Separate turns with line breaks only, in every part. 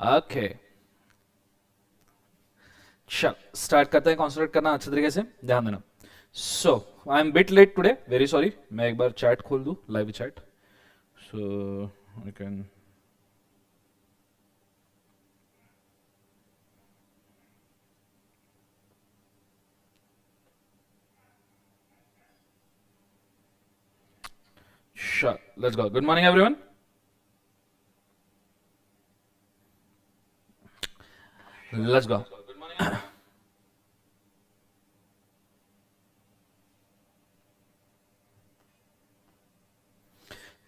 Okay, चल start करते हैं। कॉन्सेंट्रेट करना अच्छे तरीके से, ध्यान देना। So I am bit late today, very sorry. मैं एक बार चैट खोल दूं, live chat, so I can. Sure, let's go. Good morning, everyone. Let's go.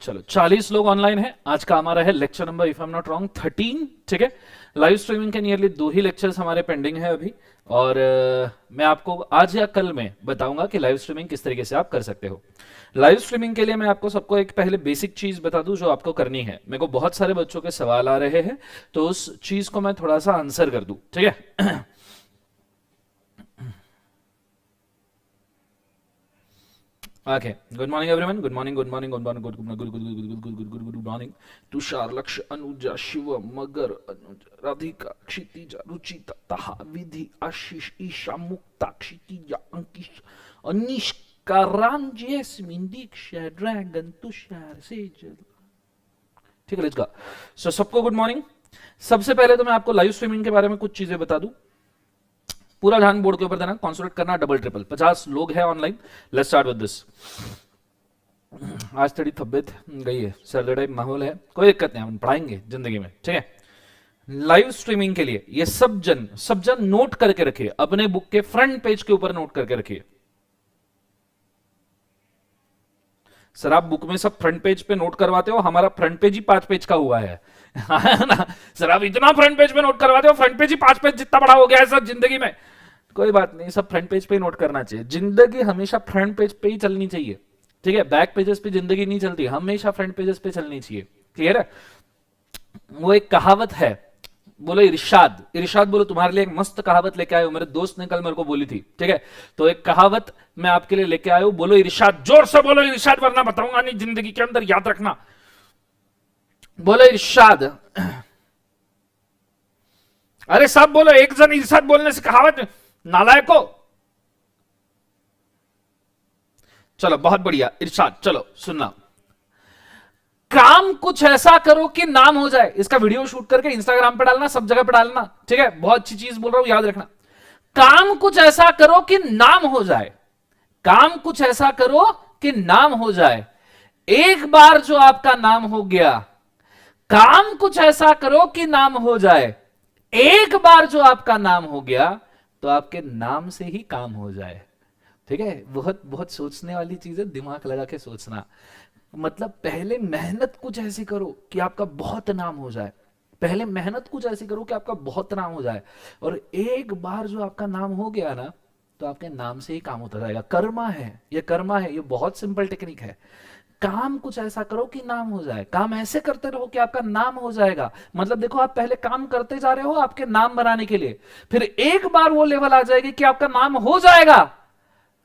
चलो 40 लोग ऑनलाइन हैं। आज का हमारा है lecture number, if I am not wrong, 13। ठीक है, लाइव स्ट्रीमिंग के नियरली 2 ही लेक्चर्स हमारे पेंडिंग है अभी। और मैं आपको आज या कल में बताऊंगा कि लाइव स्ट्रीमिंग किस तरीके से आप कर सकते हो। लाइव स्ट्रीमिंग के लिए मैं आपको सबको एक पहले बेसिक चीज बता दूं जो आपको करनी है। मेरे को बहुत सारे बच्चों के सवाल आ रहे हैं, तो उस चीज को मैं थोड़ा सा आंसर कर दूं। ठीक है, okay. Good morning everyone, good morning, good morning, good morning, good morning. Tushar, लक्ष्य, अनुजा, शिव, मगर, अनुजा, राधिका, क्षितिजा, रुचिता, तहा, विधि, आशीष, ईशा, मुक्ता, क्षितिजा, अंकिश, अनिष्का, राम, जैस्मिन, दीक्षा, ड्रैगन, तुषार, सेजल। ठीक है, लेट्स गो। सो सबको गुड मॉर्निंग। सबसे पहले तो मैं आपको लाइव स्ट्रीमिंग के बारे में कुछ चीजें बता दूं। पूरा ध्यान बोर्ड के ऊपर देना, कॉन्सेंट्रेट करना, डबल ट्रिपल। 50 लोग हैं online. Let's start with this. आज थोड़ी तबियत गई है, सर्दी टाइप माहौल है, कोई दिक्कत नहीं, हम पढ़ाएंगे जिंदगी में। ठीक है, लाइव स्ट्रीमिंग के लिए ये सब जन नोट करके रखिए, अपने बुक के फ्रंट पेज के ऊपर नोट करके रखिए। सर आप बुक में सब फ्रंट पेज पे नोट करवाते हो, हमारा फ्रंट पेज ही 5 पेज का हुआ है ना सर, आप इतना फ्रंट पेज पे नोट करवाते हो, फ्रंट पेज ही 5 पेज जितना बड़ा हो गया है सर जिंदगी में। कोई बात नहीं, सब फ्रंट पेज पे ही नोट करना चाहिए। जिंदगी हमेशा फ्रंट पेज पे ही चलनी चाहिए। ठीक है, बैक पेजेस पे जिंदगी नहीं चलती, हमेशा फ्रंट पेजेस पे चलनी चाहिए। क्लियर है? वो एक कहावत है, बोलो इरशाद। इरशाद बोलो, तुम्हारे लिए एक मस्त कहावत लेके आए हो, मेरे दोस्त ने कल मेरे को बोली थी। ठीक है, तो एक कहावत मैं आपके लिए लेके आया हूं, बोलो इरशाद। जोर से बोलो इरशाद, वरना बताऊंगा नहीं जिंदगी के अंदर, याद रखना। बोलो इरशाद। अरे सब बोलो, एक जन इरशाद बोलने से कहावत, नालायको। चलो बहुत बढ़िया, इरशाद। चलो सुनना, काम कुछ ऐसा करो कि नाम हो जाए। इसका वीडियो शूट करके इंस्टाग्राम पे डालना, सब जगह पे डालना। ठीक है, बहुत अच्छी चीज बोल रहा हूं, याद रखना। काम कुछ ऐसा करो कि नाम हो जाए। काम कुछ ऐसा करो कि नाम हो जाए। एक बार जो आपका नाम हो गया, काम कुछ ऐसा करो कि नाम हो जाए। एक बार जो आपका नाम हो गया, तो आपके नाम से ही काम हो जाए। ठीक है, बहुत बहुत सोचने वाली चीज है, दिमाग लगा के सोचना। मतलब पहले मेहनत कुछ ऐसी करो कि आपका बहुत नाम हो जाए। पहले मेहनत कुछ ऐसी करो कि आपका बहुत नाम हो जाए, और एक बार जो आपका नाम हो गया ना, तो आपके नाम से ही काम होता जाएगा। कर्मा है ये, कर्मा है ये, बहुत सिंपल टेक्निक है। काम कुछ ऐसा करो कि नाम हो जाए। काम ऐसे करते रहो कि आपका नाम हो जाएगा। मतलब देखो, आप पहले काम करते जा रहे हो आपके नाम बनाने के लिए, फिर एक बार वो लेवल आ जाएगी कि आपका नाम हो जाएगा,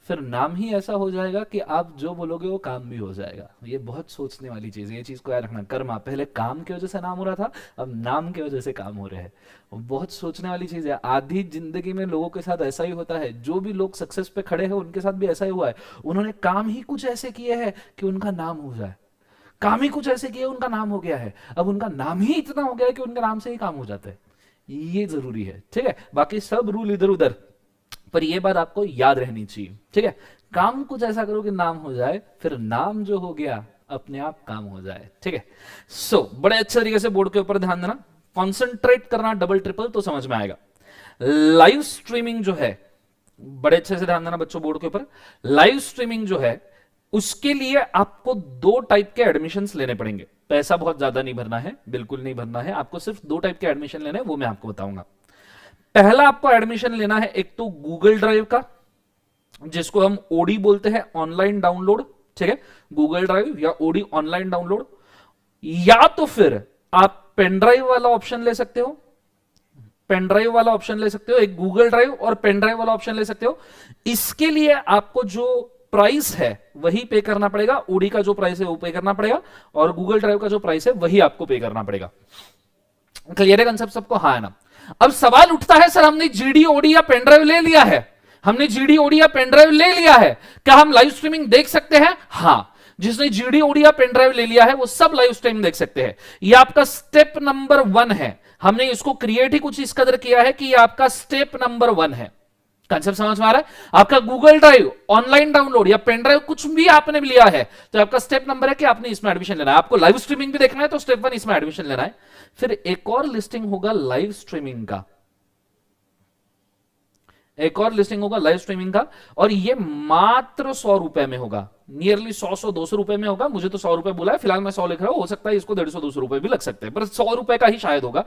फिर नाम ही ऐसा हो जाएगा कि आप जो बोलोगे वो काम भी हो जाएगा। ये बहुत सोचने वाली चीज है, ये चीज को याद रखना। कर्मा, पहले काम की वजह से नाम हो रहा था, अब नाम की वजह से काम हो रहे हैं। बहुत सोचने वाली चीज है। आधी जिंदगी में लोगों के साथ ऐसा ही होता है। जो भी लोग सक्सेस पे खड़े हैं उनके साथ भी ऐसा ही हुआ है। उन्होंने काम ही कुछ ऐसे किए हैं कि उनका नाम हो जाए। काम ही कुछ ऐसे किए, उनका नाम हो गया है। अब उनका नाम ही इतना हो गया है कि उनके नाम से ही काम हो जाता है। ये जरूरी है। ठीक है, बाकी सब रूल इधर उधर, पर ये बात आपको याद रहनी चाहिए। ठीक है, काम कुछ ऐसा करो कि नाम हो जाए, फिर नाम जो हो गया अपने आप काम हो जाए। ठीक है, सो बड़े अच्छे तरीके से बोर्ड के ऊपर ध्यान देना, कॉन्सेंट्रेट करना, डबल ट्रिपल, तो समझ में आएगा। लाइव स्ट्रीमिंग जो है, बड़े अच्छे से ध्यान देना बच्चों बोर्ड के ऊपर। लाइव स्ट्रीमिंग जो है, उसके लिए आपको 2 टाइप के एडमिशंस लेने पड़ेंगे। पैसा बहुत ज्यादा नहीं भरना है, बिल्कुल नहीं भरना है आपको, सिर्फ 2 टाइप के एडमिशन लेने हैं, वो मैं आपको बताऊंगा। पहला आपको एडमिशन लेना है एक तो गूगल ड्राइव का, जिसको हम ओडी बोलते हैं, ऑनलाइन डाउनलोड। ठीक है, गूगल ड्राइव या ओडी ऑनलाइन डाउनलोड, या तो फिर आप पेन ड्राइव वाला ऑप्शन ले सकते हो। पेन ड्राइव वाला ऑप्शन ले सकते हो, एक गूगल ड्राइव और पेन ड्राइव वाला ऑप्शन ले सकते हो। इसके लिए आपको जो प्राइस है वही पे करना पड़ेगा। ओडी का जो प्राइस है वो पे करना पड़ेगा, और गूगल ड्राइव का जो प्राइस है वही आपको पे करना पड़ेगा। क्लियर है कंसेप्ट सबको? हाँ है ना? अब सवाल उठता है, सर हमने जीडी ओडी या पेनड्राइव ले लिया है, हमने जीडी ओडी या पेनड्राइव ले लिया है, क्या हम लाइव स्ट्रीमिंग देख सकते हैं? हाँ, जिसने जीडी ओडी या पेनड्राइव ले लिया है वो सब लाइव स्ट्रीम देख सकते हैं। ये आपका स्टेप नंबर 1 है। हमने इसको क्रिएट ही कुछ इस कदर किया है कि ये आपका स्टेप नंबर 1 है। कंसेप्ट समझ में आ रहा है? आपका गूगल ड्राइव ऑनलाइन डाउनलोड या पेन ड्राइव कुछ भी आपने भी लिया है तो आपका स्टेप नंबर है कि आपने इसमें एडमिशन लेना है। आपको लाइव स्ट्रीमिंग भी देखना है तो स्टेप 1 इसमें एडमिशन लेना है। फिर एक और लिस्टिंग होगा लाइव स्ट्रीमिंग का, एक और लिस्टिंग होगा लाइव स्ट्रीमिंग का, और ये मात्र 100 रुपए में होगा, नियरली 100-200 रुपए में होगा। मुझे तो 100 रुपए बोला है, फिलहाल मैं 100 लिख रहा हूं, हो सकता है इसको 150-200 रुपए भी लग सकते हैं, पर 100 रुपए का ही शायद होगा।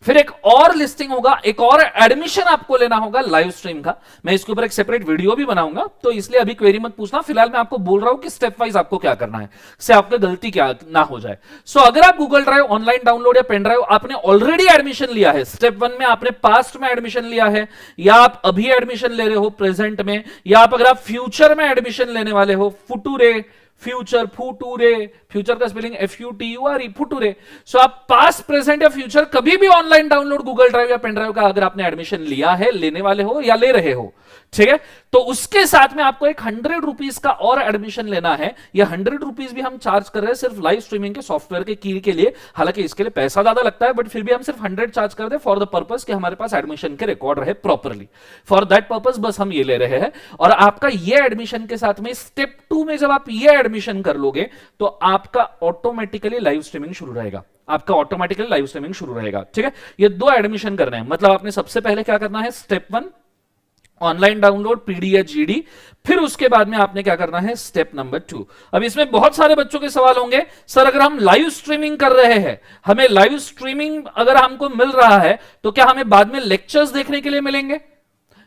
फिर एक और लिस्टिंग होगा, एक और एडमिशन आपको लेना होगा लाइव स्ट्रीम का। मैं इसके ऊपर एक सेपरेट वीडियो भी बनाऊंगा, तो इसलिए अभी क्वेरी मत पूछना, फिलहाल मैं आपको बोल रहा हूं कि स्टेप वाइज आपको क्या करना है, से आपको गलती क्या ना हो जाए। सो अगर आप गूगल ड्राइव ऑनलाइन डाउनलोड या पेन ड्राइव आपने ऑलरेडी एडमिशन लिया है, स्टेप 1 में आपने पास्ट में एडमिशन लिया है, या आप अभी एडमिशन ले रहे हो प्रेजेंट में, या आप अगर आप फ्यूचर में एडमिशन लेने वाले हो, फुटूरे फ्यूचर, फूटूरे, फ्यूचर का स्पेलिंग FUTURE, फुटूरे। सो आप पास्ट प्रेजेंट या फ्यूचर कभी भी ऑनलाइन डाउनलोड गूगल ड्राइव या पेन ड्राइव का अगर आपने एडमिशन लिया है, लेने वाले हो या ले रहे हो, ठीक है, तो उसके साथ में आपको एक 100 रुपीज का और एडमिशन लेना है। ये 100 रुपीज भी हम चार्ज कर रहे हैं सिर्फ लाइव स्ट्रीमिंग के सॉफ्टवेयर के की के लिए। हालांकि इसके लिए पैसा ज्यादा लगता है, बट फिर भी हम सिर्फ 100 चार्ज कर दे फॉर द पर्पस कि हमारे पास एडमिशन के रिकॉर्ड रहे प्रॉपरली। फॉर दैट पर्पस बस हम ये ले रहे हैं। और आपका ये एडमिशन के साथ में स्टेप 2 में जब आप ये एडमिशन कर लोगे तो आपका ऑटोमेटिकली लाइव स्ट्रीमिंग शुरू रहेगा, आपका ऑटोमेटिकली लाइव स्ट्रीमिंग शुरू रहेगा, ठीक है। ये 2 एडमिशन करने हैं, मतलब आपने सबसे पहले क्या करना है, स्टेप 1 ऑनलाइन डाउनलोड पीडी या जीडी, फिर उसके बाद में आपने क्या करना है, स्टेप नंबर 2। अब इसमें बहुत सारे बच्चों के सवाल होंगे, सर अगर हम लाइव स्ट्रीमिंग कर रहे हैं, हमें लाइव स्ट्रीमिंग अगर हमको मिल रहा है तो क्या हमें बाद में लेक्चर्स देखने के लिए मिलेंगे?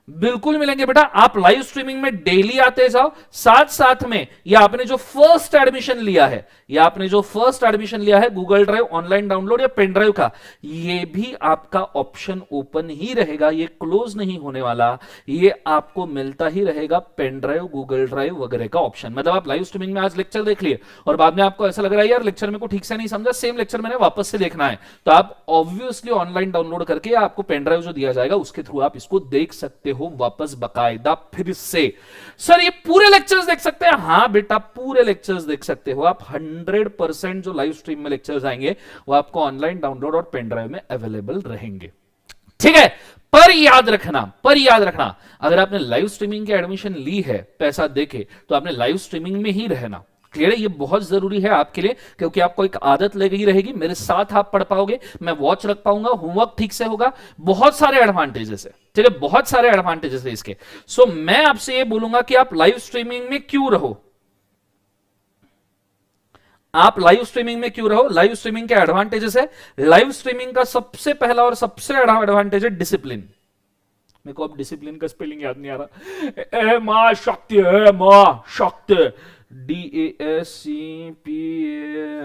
बिल्कुल मिलेंगे बेटा। आप लाइव स्ट्रीमिंग में डेली आते जाओ, साथ साथ में या आपने जो फर्स्ट एडमिशन लिया है, या आपने जो फर्स्ट एडमिशन लिया है गूगल ड्राइव ऑनलाइन डाउनलोड या पेन ड्राइव का, ये भी आपका ऑप्शन ओपन ही रहेगा, ये क्लोज नहीं होने वाला, ये आपको मिलता ही रहेगा पेन ड्राइव, गूगल ड्राइव वगैरह का ऑप्शन। मतलब आप लाइव स्ट्रीमिंग में आज लेक्चर देख लिए और बाद में आपको ऐसा लग रहा है यार लेक्चर मेरे को ठीक से नहीं समझा, सेम लेक्चर मैंने वापस से देखना है, तो आप ऑब्वियसली ऑनलाइन डाउनलोड करके आपको पेन ड्राइव जो दिया जाएगा उसके थ्रू आप इसको देख सकते हो वापस बकायदा फिर से। सर ये पूरे लेक्चर्स देख सकते हैं? हाँ बेटा, पूरे लेक्चर्स देख सकते हो आप। 100% जो लाइव स्ट्रीम में लेक्चर्स आएंगे वो आपको ऑनलाइन डाउनलोड और पेन ड्राइव में अवेलेबल रहेंगे, ठीक है। पर याद रखना, पर याद रखना, अगर आपने लाइव स्ट्रीमिंग की एडमिशन ली है पैसा देके, तो आपने लाइव स्ट्रीमिंग में ही रहना। क्लियर है? ये बहुत जरूरी है आपके लिए, क्योंकि आपको एक आदत लगी रहेगी, मेरे साथ आप पढ़ पाओगे, मैं वॉच रख पाऊंगा, होमवर्क ठीक से होगा, बहुत सारे एडवांटेजेस है, ठीक है, बहुत सारे एडवांटेजेस है इसके। सो मैं आपसे ये बोलूंगा कि आप लाइव स्ट्रीमिंग में क्यों रहो, आप लाइव स्ट्रीमिंग में क्यों रहो। लाइव स्ट्रीमिंग के एडवांटेजेस है, लाइव स्ट्रीमिंग का सबसे पहला और सबसे एडवांटेज है डिसिप्लिन। मेरे को अब डिसिप्लिन का स्पेलिंग याद नहीं आ रहा, ए मां शक्ति है, मां शक्ति, DASCP,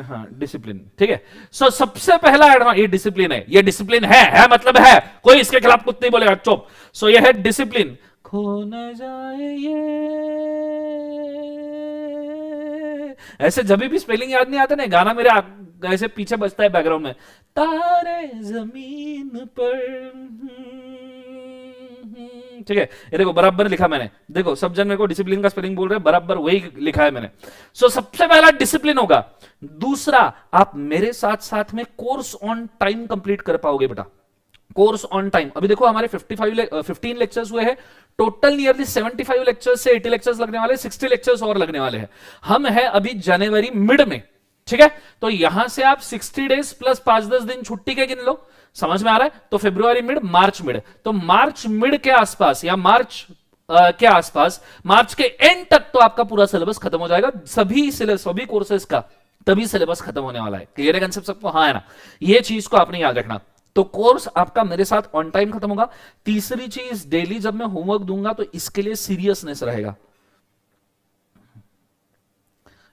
हाँ डिसिप्लिन, ठीक है। सो सबसे पहला एडवांस ये डिसिप्लिन है, ये डिसिप्लिन है मतलब है, कोई इसके खिलाफ कुछ नहीं बोलेगा, चुप। सो ये है डिसिप्लिन। खो न जाए ये, ऐसे जब भी स्पेलिंग याद नहीं आता ना, गाना मेरे ऐसे पीछे बजता है बैकग्राउंड में, तारे जमीन पर, ठीक है। ये देखो बराबर लिखा मैंने, देखो सब जन मेरे को डिसिप्लिन का स्पेलिंग बोल रहे हैं, बराबर वही लिखा है मैंने। सो सबसे पहला डिसिप्लिन होगा। दूसरा, आप मेरे साथ साथ में कोर्स ऑन टाइम कंप्लीट कर पाओगे बेटा, कोर्स ऑन टाइम। अभी देखो हमारे 15 लेक्चर्स हुए हैं टोटल, नियरली 75 लेक्चर्स से 80 लेक्चर्स लगने वाले, 60 लेक्चर्स और लगने वाले हैं। हम हैं अभी जनवरी मिड में, ठीक है। तो यहां से आप 60 डेज प्लस 5-10 दिन छुट्टी के गिन लो, समझ में आ रहा है। तो फरवरी मिड, मार्च मिड, तो मार्च मिड के आसपास या मार्च के आसपास, मार्च के एंड तक तो आपका पूरा सिलेबस खत्म हो जाएगा, सभी कोर्सेज का तभी सिलेबस खत्म होने वाला है। क्लियर है कंसेप्ट सबको? हाँ है ना? ये चीज को आपने याद रखना। तो कोर्स आपका मेरे साथ ऑन टाइम खत्म होगा। तीसरी चीज, डेली जब मैं होमवर्क दूंगा तो इसके लिए सीरियसनेस रहेगा।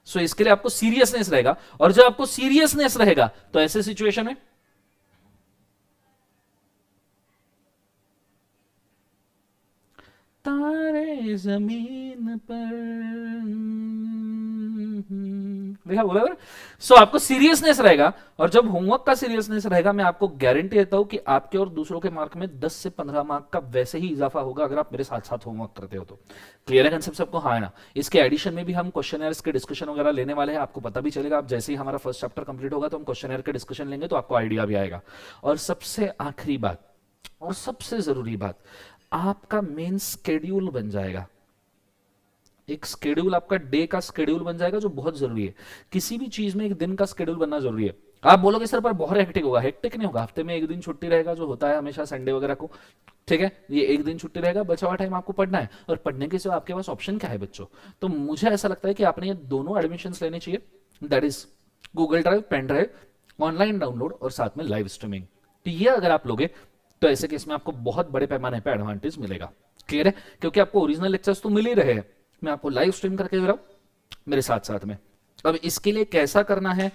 सो इसके लिए आपको सीरियसनेस रहेगा, और जब आपको सीरियसनेस रहेगा तो ऐसे सिचुएशन में तारे जमीन पर, देखा बोला। सो आपको सीरियसनेस रहेगा, और जब होमवर्क का सीरियसनेस रहेगा, मैं आपको गारंटी देता हूं कि आपके और दूसरों के मार्क में 10 से 15 मार्क का वैसे ही इजाफा होगा अगर आप मेरे साथ साथ होमवर्क करते हो तो। क्लियर है कंसेप्ट सबको? हाँ है ना? इसके एडिशन में भी हम क्वेश्चन के डिस्कशन वगैरह लेने वाले हैं, आपको पता भी चलेगा। आप जैसे ही हमारा फर्स्ट चैप्टर कंप्लीट होगा तो हम क्वेश्चन के डिस्कशन लेंगे, तो आपको आइडिया भी आएगा। और सबसे आखिरी बात और सबसे जरूरी बात, आपका मेन स्केड्यूल बन जाएगा। एक स्केड्यूल, आपका डे का स्केड्यूल बन जाएगा, जो बहुत जरूरी है। किसी भी चीज में एक दिन का स्केड्यूल बनना जरूरी है। आप बोलोगे सर पर बहुत हेक्टिक होगा, हेक्टिक नहीं होगा। हफ्ते में एक दिन छुट्टी रहेगा, जो होता है हमेशा संडे वगैरह को, ठीक है? ये एक दिन छुट्टी रहेगा, बचा हुआ टाइम आपको पढ़ना है। और पढ़ने के सिवा आपके पास ऑप्शन क्या है बच्चों? तो मुझे ऐसा लगता है कि आपने ये दोनों एडमिशन लेने चाहिए, that is Google drive, pen drive, online download और साथ में लाइव स्ट्रीमिंग। तो ये अगर आप लोगे तो ऐसे केस में आपको बहुत बड़े पैमाने पर एडवांटेज मिलेगा। क्लियर है? क्योंकि आपको ओरिजिनल लेक्चर्स तो मिल ही रहे हैं, मैं आपको लाइव स्ट्रीम करके दे रहा हूं मेरे साथ साथ में। अब इसके लिए कैसा करना है,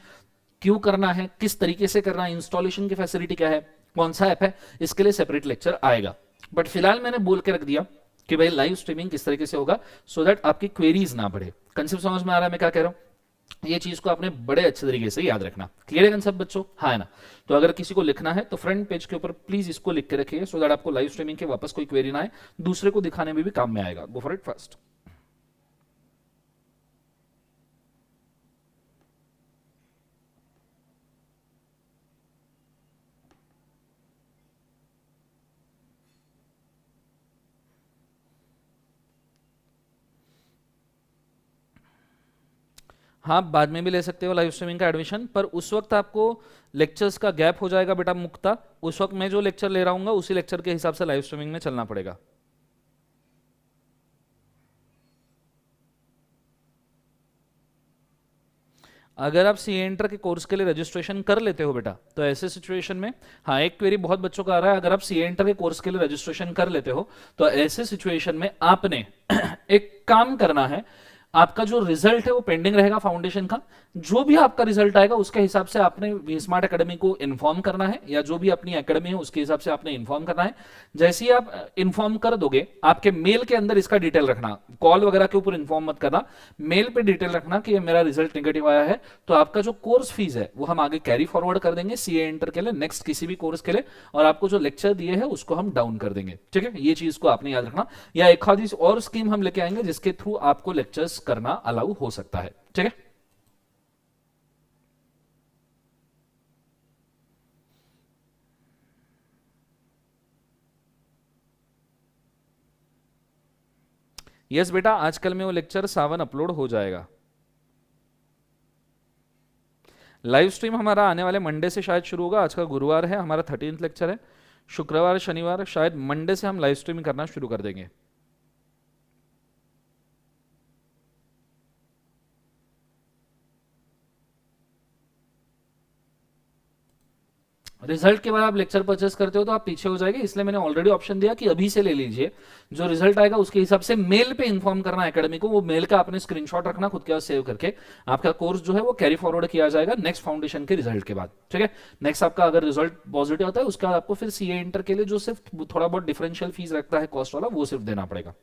क्यों करना है, किस तरीके से करना है, इंस्टॉलेशन की फैसिलिटी क्या है, कौन सा ऐप है, इसके लिए सेपरेट लेक्चर आएगा। बट फिलहाल मैंने बोल के रख दिया कि भाई लाइव स्ट्रीमिंग किस तरीके से होगा, सो दैट आपकी क्वेरीज ना बढ़े। कंसेप्ट समझ में आ रहा है मैं क्या कह रहा हूं? ये चीज को आपने बड़े अच्छे तरीके से याद रखना। क्लियर है कंसेप्ट बच्चों? हाँ है ना? तो अगर किसी को लिखना है तो फ्रंट पेज के ऊपर प्लीज इसको लिख के रखिए, सो दैट आपको लाइव स्ट्रीमिंग के वापस कोई क्वेरी ना आए, दूसरे को दिखाने में भी काम में आएगा। गो फॉर इट फर्स्ट। हाँ, बाद में भी ले सकते हो लाइव स्ट्रीमिंग का एडमिशन, पर उस वक्त आपको लेक्चर्स का गैप हो जाएगा बेटा मुक्ता। उस वक्त मैं जो लेक्चर ले रहा हूँ उसी लेक्चर के हिसाब से लाइव स्ट्रीमिंग में चलना पड़ेगा। अगर आप सी एंटर के कोर्स के लिए रजिस्ट्रेशन कर लेते हो बेटा, तो ऐसे सिचुएशन में, हाँ एक क्वेरी बहुत बच्चों का आ रहा है, अगर आप सी एंटर के कोर्स के लिए रजिस्ट्रेशन कर लेते हो तो ऐसे सिचुएशन में आपने एक काम करना है। आपका जो रिजल्ट है वो पेंडिंग रहेगा फाउंडेशन का। जो भी आपका रिजल्ट आएगा उसके हिसाब से आपने वी स्मार्ट एकेडमी को इन्फॉर्म करना है, या जो भी अपनी एकेडमी है उसके हिसाब से आपने इन्फॉर्म करना है। जैसे ही आप इन्फॉर्म कर दोगे, आपके मेल के अंदर इसका डिटेल रखना, कॉल वगैरह के ऊपर इन्फॉर्म मत करना, मेल पे डिटेल रखना कि मेरा रिजल्ट नेगेटिव आया है। तो आपका जो कोर्स फीस है वो हम आगे कैरी फॉरवर्ड कर देंगे सीए इंटर के लिए, नेक्स्ट किसी भी कोर्स के लिए, और आपको जो लेक्चर दिए है उसको हम डाउन कर देंगे। ठीक है, ये चीज को आपने याद रखना। या एक आधी और स्कीम हम लेके आएंगे जिसके थ्रू आपको लेक्चर्स करना अलाउ हो सकता है। ठीक है, यस बेटा, आजकल में वो लेक्चर 7 अपलोड हो जाएगा। लाइव स्ट्रीम हमारा आने वाले मंडे से शायद शुरू होगा। आज का गुरुवार है, हमारा 13th लेक्चर है। शुक्रवार शनिवार शायद मंडे से हम लाइव स्ट्रीमिंग करना शुरू कर देंगे। रिजल्ट के बाद आप लेक्चर परचेस करते हो तो आप पीछे हो जाएंगे, इसलिए मैंने ऑलरेडी ऑप्शन दिया कि अभी से ले लीजिए। जो रिजल्ट आएगा उसके हिसाब से मेल पे इन्फॉर्म करना एकेडमी को, वो मेल का आपने स्क्रीनशॉट रखना खुद के पास सेव करके। आपका कोर्स जो है वो कैरी फॉरवर्ड किया जाएगा नेक्स्ट फाउंडेशन के रिजल्ट के बाद। ठीक है, नेक्स्ट आपका अगर रिजल्ट पॉजिटिव होता है उसके बाद आपको फिर सीए इंटर के लिए जो सिर्फ थोड़ा बहुत डिफरेंशियल फीस रखता है कॉस्ट वाला, वो सिर्फ देना पड़ेगा।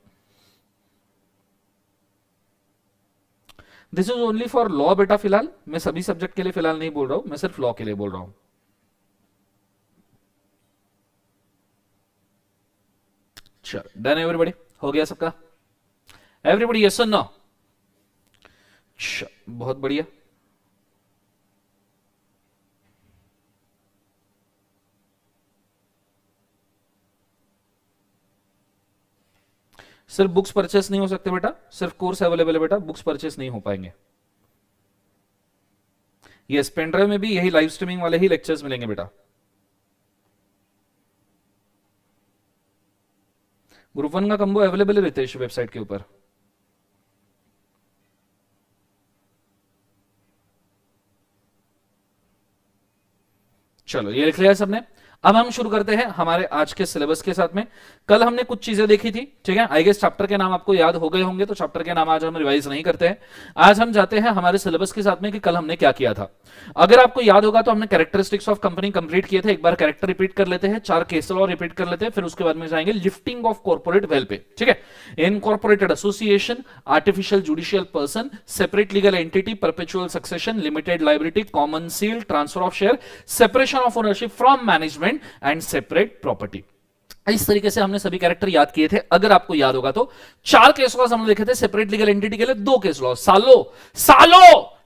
This is only for law बेटा, फिलहाल मैं सभी सब्जेक्ट के लिए फिलहाल नहीं बोल रहा हूं, मैं सिर्फ लॉ के लिए बोल रहा हूं। चलो डन एवरीबॉडी, हो गया सबका? एवरीबॉडी यस और नो? बहुत बढ़िया। सिर्फ बुक्स परचेस नहीं हो सकते बेटा, सिर्फ कोर्स अवेलेबल है बेटा, बुक्स परचेस नहीं हो पाएंगे। यस, पेन ड्राइव में भी यही लाइव स्ट्रीमिंग वाले ही लेक्चर्स मिलेंगे बेटा। ग्रुप 1 का कंबो अवेलेबल है रितेश वेबसाइट के ऊपर। चलो ये लिख लिया सबने। अब हम शुरू करते हैं हमारे आज के सिलेबस के साथ में। कल हमने कुछ चीजें देखी थी, ठीक है, आई गेस चैप्टर के नाम आपको याद हो गए होंगे, तो चैप्टर के नाम आज हम रिवाइज नहीं करते हैं। आज हम जाते हैं हमारे सिलेबस के साथ में कि कल हमने क्या किया था। अगर आपको याद होगा तो हमने कैरेक्टरिस्टिक्स ऑफ कंपनी कंप्लीट किए थे। एक बार कैरेक्टर रिपीट कर लेते हैं, 4 केस लॉ रिपीट कर लेते हैं, फिर उसके बाद में जाएंगे लिफ्टिंग ऑफ कॉर्पोरेट वेल्थ पे, ठीक है। Incorporated association, artificial judicial person, separate legal entity, perpetual succession, limited liability, common seal, transfer of share, separation of ownership from management and separate property. इस तरीके से हमने सभी कैरेक्टर याद किए थे। अगर आपको याद होगा तो 4 केस लॉज हमने देखे थे। सेपरेट लीगल एंटिटी के लिए 2 case laws,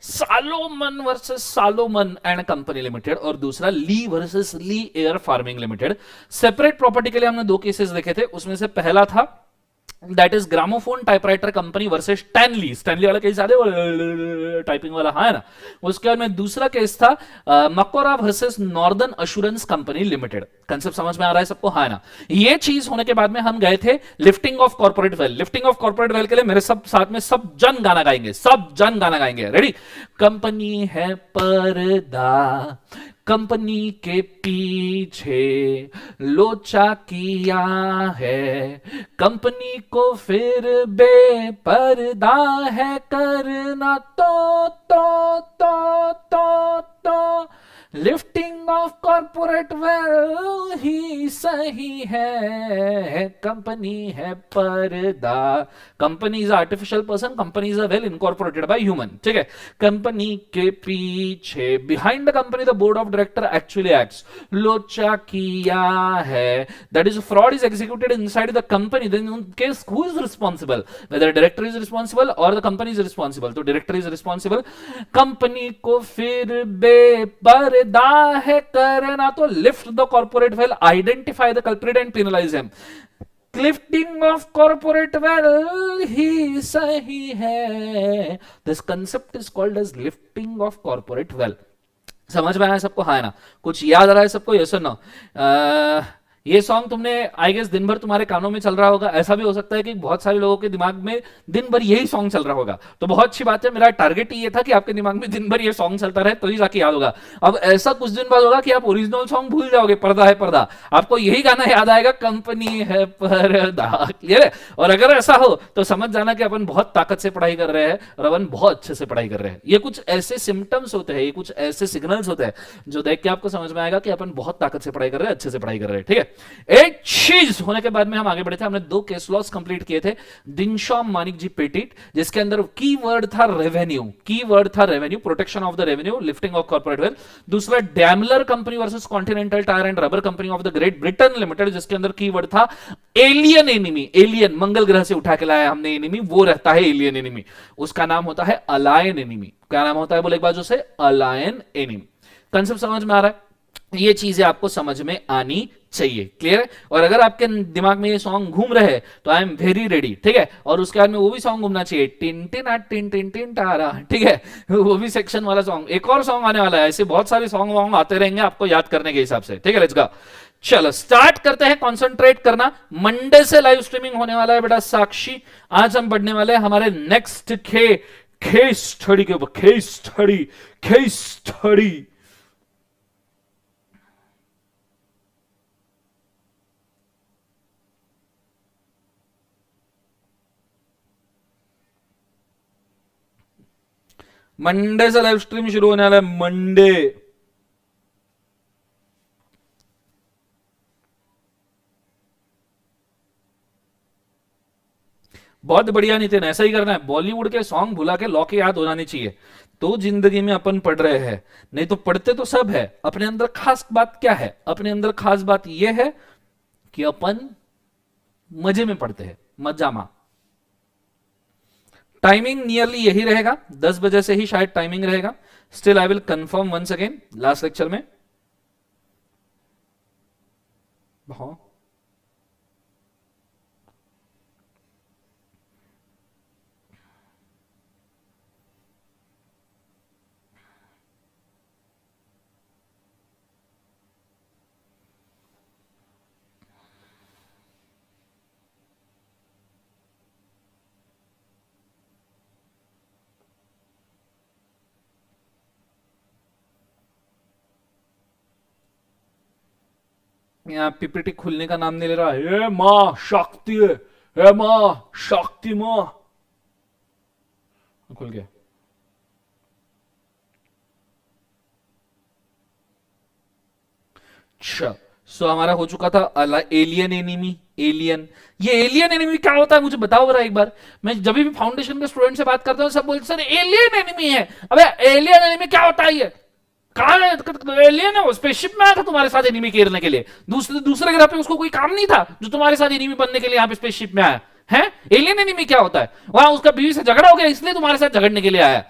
Salomon versus Salomon and company limited, और दूसरा Lee versus Lee air farming limited. Separate property के लिए हमने 2 केसेस देखे थे। उसमें से पहला था that is gramophone typewriter company versus Stanley वाला केस याद है, टाइपिंग वाला, हाँ है ना। उसके बाद में दूसरा केस था मकोरा versus northern assurance company limited. Concept समझ में आ रहा है सबको, हाँ है ना। ये चीज होने के बाद में हम गए थे lifting of corporate wealth. Lifting of corporate wealth के लिए मेरे सब साथ में सब जन गाना गाएंगे, रेडी। कंपनी है पर्दा, कंपनी के पीछे लोचा किया है, कंपनी को फिर बेपर्दा है करना तो लिफ्टिंग ऑफ कॉर्पोरेट वेल्थ ही सही है, कंपनी है पर्दा। Company is artificial person, company is a well incorporated by human, ठीक है। कंपनी के पीछे, behind the company the board of director actually acts, लोचा किया है, that is fraud is executed inside the company, then in case who is responsible, whether director is responsible और the company is responsible, तो director is responsible. Company को फिर बेपर्दा है करना तो lift the corporate wealth, identify the culprit and penalise him. Lifting of corporate wealth ही सही है, this concept is called as lifting of corporate wealth. समझ में आया सबको, हाँ है ना। कुछ याद आ रहा है सबको, यस और नो। ये सॉन्ग तुमने आई गेस दिन भर तुम्हारे कानों में चल रहा होगा। ऐसा भी हो सकता है कि बहुत सारे लोगों के दिमाग में दिन भर यही सॉन्ग चल रहा होगा, तो बहुत अच्छी बात है। मेरा टारगेट ही ये था कि आपके दिमाग में दिन भर ये सॉन्ग चलता रहे, तो ही जाके याद होगा। अब ऐसा कुछ दिन बाद होगा कि आप ओरिजिनल सॉन्ग भूल जाओगे, पर्दा है पर्दा, आपको यही गाना याद आएगा, कंपनी है पर्दा, क्लियर है। और अगर ऐसा हो तो समझ जाना कि अपन बहुत ताकत से पढ़ाई कर रहे हैं और अपन बहुत अच्छे से पढ़ाई कर रहे हैं। ये कुछ ऐसे सिम्टम्स होते हैं, ये कुछ ऐसे सिग्नल्स होते हैं जो देख के आपको समझ में आएगा कि अपन बहुत ताकत से पढ़ाई कर रहे हैं, अच्छे से पढ़ाई कर रहे हैं, ठीक है। एक चीज होने के बाद में हम आगे बढ़े थे। हमने 2 केस लॉस कंप्लीट किए थे। दिनशॉ मानिक जी पेटिट, जिसके अंदर कीवर्ड था revenue, protection of the revenue, lifting of corporate wealth. दूसरा Daimler company versus Continental Tyre and Rubber company of the Great Britain limited, जिसके अंदर कीवर्ड था एलियन एनिमी। एलियन मंगल ग्रह से उठा के लाया हमने एनिमी, वो रहता है एलियन एनिमी। उसका नाम होता है अलायन एनिमी। क्या नाम होता है बोले एक बार जो से, अलायन एनिमी। कंसेप्ट समझ में आ रहा है? ये चीजें आपको समझ में आनी चाहिए, क्लियर है। और अगर आपके दिमाग में ये सॉन्ग घूम रहे हैं तो आई एम वेरी रेडी, ठीक है। और उसके बाद में वो भी सॉन्ग घूमना चाहिए, टिन टिन आ टिन टिन टिन टारा, ठीक है, वो भी सेक्शन वाला सॉन्ग। एक और सॉन्ग आने वाला है, ऐसे बहुत सारे सॉन्ग वॉन्ग आते रहेंगे आपको याद करने के हिसाब से, ठीक है। लेट्स गो, चलो स्टार्ट करते हैं। कॉन्सेंट्रेट करना, मंडे से लाइव स्ट्रीमिंग होने वाला है बेटा साक्षी। आज हम बढ़ने वाले हैं हमारे नेक्स्ट केस स्टडी के ऊपर। केस स्टडी मंडे से लाइव स्ट्रीम शुरू होने वाला है, मंडे। बहुत बढ़िया नितिन, ऐसा ही करना है। बॉलीवुड के सॉन्ग भुला के लॉ के याद हो जानी चाहिए, तो जिंदगी में अपन पढ़ रहे हैं। नहीं तो पढ़ते तो सब है, अपने अंदर खास बात क्या है? अपने अंदर खास बात यह है कि अपन मजे में पढ़ते हैं, मजामा। टाइमिंग नियरली यही रहेगा, 10 बजे से ही शायद टाइमिंग रहेगा। Still I will confirm once again last lecture में। हाँ यहाँ पीपीटी खुलने का नाम नहीं ले रहा। हे माँ शक्ति है, हे माँ शक्ति माँ, खुल गया। अच्छा, सो हमारा हो चुका था एलियन एनिमी। एलियन, ये एलियन एनिमी क्या होता है मुझे बताओ जरा एक बार। मैं जब भी फाउंडेशन के स्टूडेंट से बात करता हूँ सब बोलते सर एलियन एनिमी है। अबे एलियन एनिमी क्या होता है ये? कहाँ है एलियन? है वो स्पेसशिप में आया था तुम्हारे साथ एनिमी घेरने के लिए, दूसरे दूसरे ग्रह पे उसको कोई काम नहीं था जो तुम्हारे साथ एनिमी बनने के लिए यहाँ पे स्पेसशिप में आया है? एलियन एनिमी क्या होता है? वहां उसका बीवी से झगड़ा हो गया इसलिए तुम्हारे साथ झगड़ने के लिए आया।